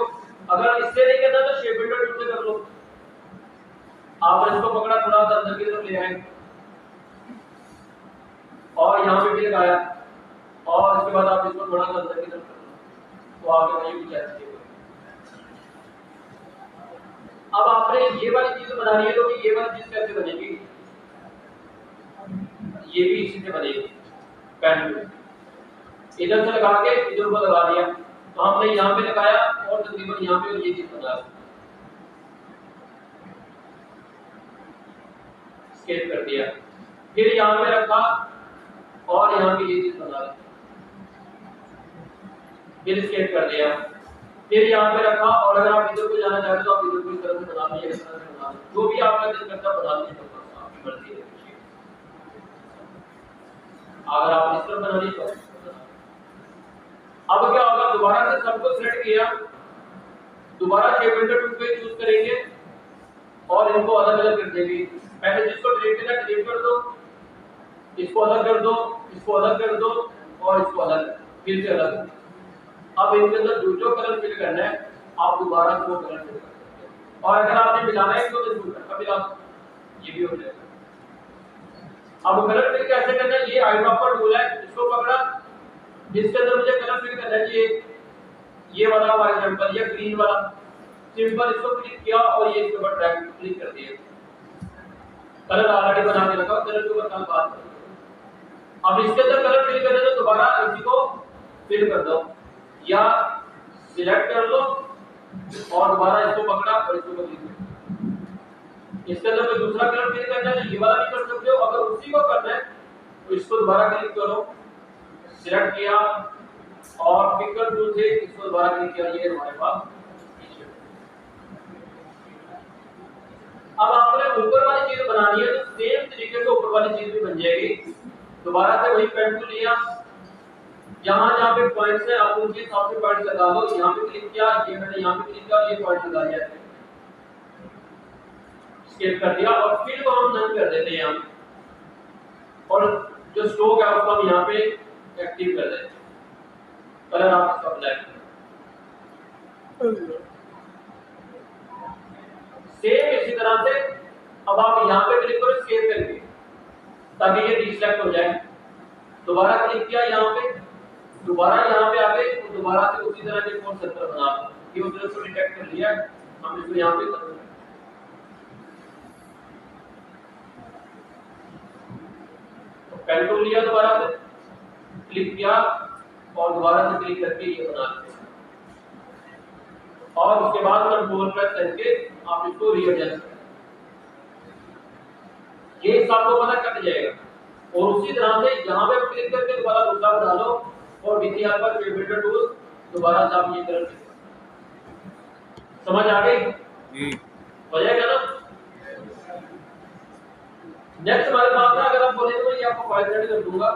Speaker 1: अगर इससे नहीं करना तो शेप बिल्डर टूल से कर लो। आपने इसको पकड़ा, थोड़ा सा अंदर की तरफ ले आए और यहाँ पे भी लगाया, और इसके बाद आप इसको थोड़ा सा अंदर की तरफ कर लो, तो आगे वही कुछ ऐसी है। अब आपने ये वाली चीज बनानी है, तो ये वाली चीज कैसे बनेगी? ये भी इसी से बनेगी। पेन इधर से लगा के इधर को लगा दिया, तो हमने यहाँ पे लगाया और तकरीबन यहाँ पे ये चीज बना स्केच कर दिया, फिर यहाँ पे रखा और यहाँ पे ये चीज बना दी, फिर स्केच कर दिया, फिर यहाँ पे रखा, और अगर आप इधर को जाना चाहते हो तो आप इधर को इस तरह से बना लीजिए, इस तरह से बना लीजिए, जो भी आपका दिल करता बना लीजिए, आपकी मर्जी है। अगर आप इस तरह बना लीजिए तो अब क्या होगा, दोबारा से सबको सिलेक्ट किया, दोबारा शेप बिल्डर टूल पे चूज करेंगे और इनको अलग अलग कर देंगे। पहले जिसको डिलीट करना डिलीट कर दो, इसको अलग कर दो, इसको अलग कर दो और इसको अलग, फिर से अलग। अब इनके अंदर जो कलर फिल करना है आप दोबारा वो कलर फिल कर सकते हैं, और अगर आपने मिलाना है तो कभी आप ये भी हो जाएगा। अब कलर फिल कैसे करना है? ये आई ड्रॉपर टूल है, इसको पकड़ा, जिसके अंदर मुझे कलर फिल करना है, ये वाला फॉर एग्जांपल ये ग्रीन वाला, सिंपल इसको क्लिक किया और ये इसके ऊपर ड्रैग क्लिक कर दिया, कलर ऑलरेडी बना के रखा, कलर के ऊपर कल बात करेंगे। अब इसके अंदर कलर फिल करने तो दोबारा इसी को फिल कर दो, या सिलेक्ट कर लो और दोबारा इसको पकड़ा और इसको क्लिक कर। इसके अंदर कोई दूसरा कलर फिल करना है तो ये वाला भी कर सकते हो, अगर उसी को करना है तो इसको दोबारा क्लिक करो, सिलेक्ट किया और पिकर टूल से इसको दोबारा क्लिक किया, ये हमारे पास। अब आपने ऊपर वाली चीज बनानी है तो सेम तरीके से ऊपर वाली चीज भी बन जाएगी। दोबारा से वही पेन टूल लिया, जहां जहां पे पॉइंट्स है आप उनके हिसाब से पॉइंट्स लगा लो, यहां पे क्लिक किया, ये मैंने यहां पे क्लिक किया, ये पॉइंट लगा दिया, स्केप कर दिया, और फिर को हम नन कर देते हैं यहां, और जो स्ट्रोक है उसको हम यहां पे एक्टिव कर देते हैं। कलर आप इसका ब्लैक, सेम इसी तरह से अब आप यहां पे क्लिक करो स्केप करके, ताकि ये डिसेलेक्ट हो जाए। दोबारा क्लिक किया यहां पे, दोबारा यहाँ पे आ गए, तो दोबारा से उसी तरह के कौन सर्कल बना लो, ये उधर से डिटेक्ट कर लिया, हम इसको यहाँ पे कर देंगे। तो पेन टूल लिया, दोबारा से क्लिक किया और दोबारा से क्लिक करके ये बना लेते हैं, और उसके बाद कंट्रोल प्रेस करके आप इसको रीएडजस्ट करें, ये सबको पता कट जाएगा। और उसी तरह से यहाँ पे क्लिक करके दोबारा दूसरा बना लो और विधि पर शेप बिल्डर टूल दोबारा से आप ये कर सकते। समझ आ गई? हो जाएगा ना? नेक्स्ट हमारे पास है, अगर आप बोले तो ये आपको फाइल सेट कर दूंगा,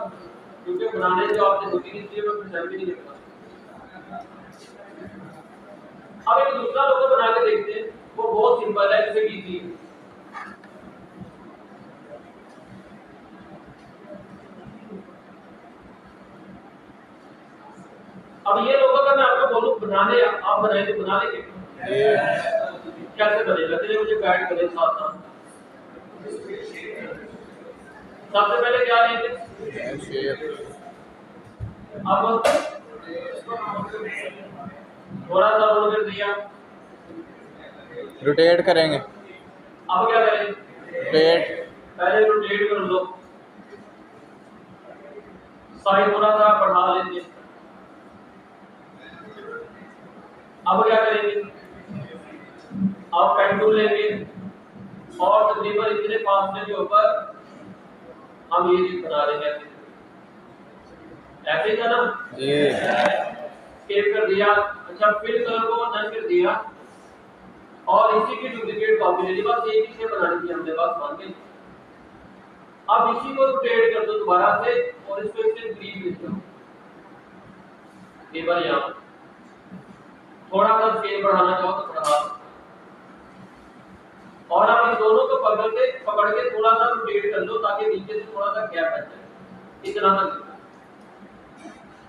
Speaker 1: क्योंकि बनाने जो आपने होती नहीं इसलिए मैं प्रेजेंट भी नहीं करता। अब एक दूसरा लोगो बना के देखते हैं, वो बहुत सिंपल है, इससे इजी है। अब ये लोगो का मैं आपको बोलूं बनाने, आप बनाए तो बना लेंगे, कैसे बनेगा चलिए मुझे गाइड करें साथ साथ। सबसे पहले क्या लेंगे, अब थोड़ा सा रोल कर दिया,
Speaker 2: रोटेट करेंगे।
Speaker 1: अब क्या करें,
Speaker 2: रोटेट,
Speaker 1: पहले रोटेट कर लो, साइज थोड़ा सा बढ़ा लेंगे। अब क्या करेंगे, आप पेन टूल लेंगे और तकरीबन इतने फासले के ऊपर हम ये चीज बना देंगे, ऐसे ही था ना, स्केप कर दिया। अच्छा, फिल कलर को नन कर दिया और इसी की डुप्लीकेट कॉपी ले ली, बस एक ही से बनानी थी हमने, बस मान के अब इसी को रोटेट कर दो दोबारा से और इसको इसके करीब ले जाओ, केवल यहाँ थोड़ा सा स्केल बढ़ाना चाहो तो बढ़ा, और आप इन दोनों को पकड़ के थोड़ा सा रोटेट कर लो ताकि नीचे से थोड़ा सा गैप बच जाए, इतना तक।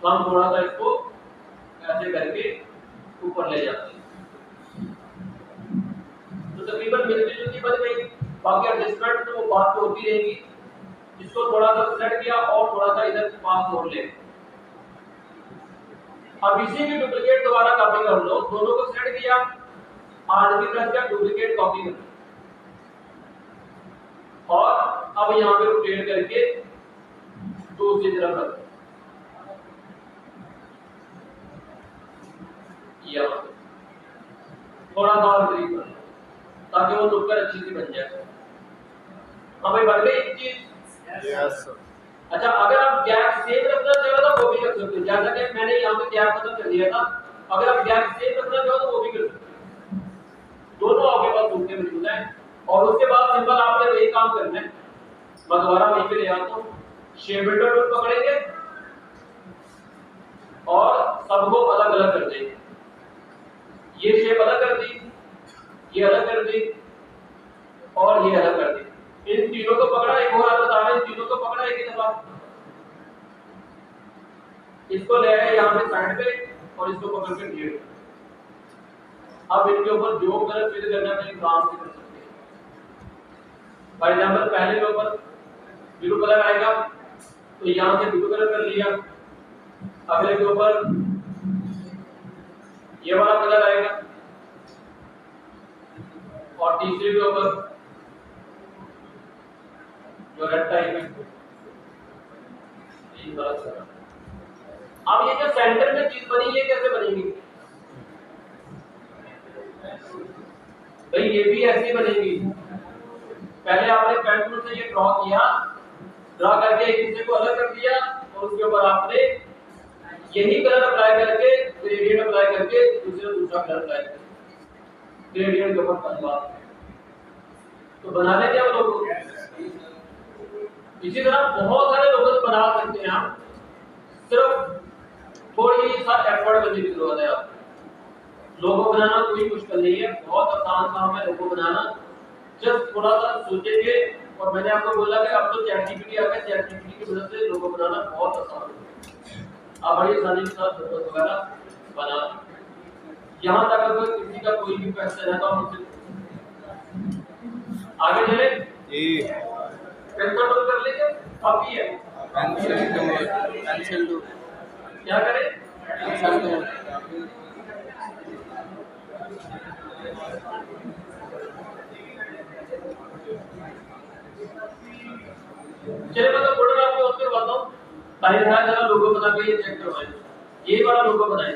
Speaker 1: तो हम थोड़ा सा इसको ऐसे करके ऊपर ले जाते हैं, तो तकरीबन मिलती जुलती बन गई। बाकी एडजस्टमेंट तो वो बात तो होती रहेगी। इसको थोड़ा सा सेट किया और थोड़ा सा इधर पास मोड़ ले। अब इसी की डुप्लीकेट दोबारा कॉपी कर लो, दोनों को सेट किया, आरजी प्रेस किया, डुप्लीकेट कॉपी कर लो, और अब यहाँ पे रोटेट करके दूसरी तरफ रख, थोड़ा सा और करीब कर लो ताकि वो नुक्कर अच्छी सी बन जाए। हमें बन गई एक चीज।
Speaker 2: यस।
Speaker 1: अच्छा, अगर आप गैप सेम रखना चाहो तो वो भी रख सकते हो, जैसा कि मैंने यहाँ पे गैप खत्म कर दिया था। अगर आप गैप सेम रखना चाहो तो वो भी कर सकते हो, दोनों आपके पास सूखे मौजूद हैं। और उसके बाद सिंपल आपने वही काम करना है। मैं दोबारा वहीं पे ले आता हूँ, शेप बिल्डर टूल पकड़ेंगे और सबको अलग अलग कर देंगे। ये शेप अलग कर दी, ये अलग कर दी और ये अलग कर दी। इन तीनों को पकड़ा, एक और बता रहे हैं, इन तीनों को पकड़ा एक ही दफा, इसको ले आए यहाँ पे साइड पे और इसको पकड़ के ढेर। अब इनके ऊपर जो कलर फिल करना है आराम से कर सकते हैं। फॉर एग्जाम्पल पहले के ऊपर ब्लू कलर आएगा तो यहाँ से ब्लू कलर कर लिया, अगले के ऊपर ये वाला कलर आएगा और तीसरे के ऊपर जो रेड टाइप है। अब ये जो सेंटर में चीज बनी है कैसे बनेगी भाई? ये भी ऐसी बनेगी। पहले आपने पेंसिल से ये ड्रॉ किया, ड्रॉ करके एक हिस्से को अलग कर दिया और उसके ऊपर आपने यही कलर अप्लाई करके ग्रेडियंट अप्लाई करके दूसरा कलर अप्लाई करके ग्रेडियंट के ऊपर कन्वर्ट। तो बना लेते हैं लोगों को। इसी तरह बहुत सारे लोगों बना सकते हैं आप, सिर्फ थोड़ी सा एफर्ट करने की जरूरत है। आपको लोगो बनाना कोई मुश्किल नहीं है, बहुत आसान काम है लोगो बनाना। जस्ट थोड़ा सा सोचेंगे, और मैंने आपको बोला कि अब तो चैट जीपीटी आ गया, चैट जीपीटी की मदद से लोगो बनाना बहुत आसान है। आप बड़ी आसानी के साथ लोगो वगैरह बना। यहाँ तक अगर किसी का कोई भी क्वेश्चन है तो हम उससे आगे चले। पेंसिल टूल कर लीजिए, कॉपी है
Speaker 2: पेंसिल टूल
Speaker 1: क्या करें?
Speaker 2: पेंसिल टूल
Speaker 1: चलिए मैं तो फोटो आपको और करवाता हूँ ताकि जरा लोगो बना के ये चेक करवाएं। ये वाला लोगो बनाएं।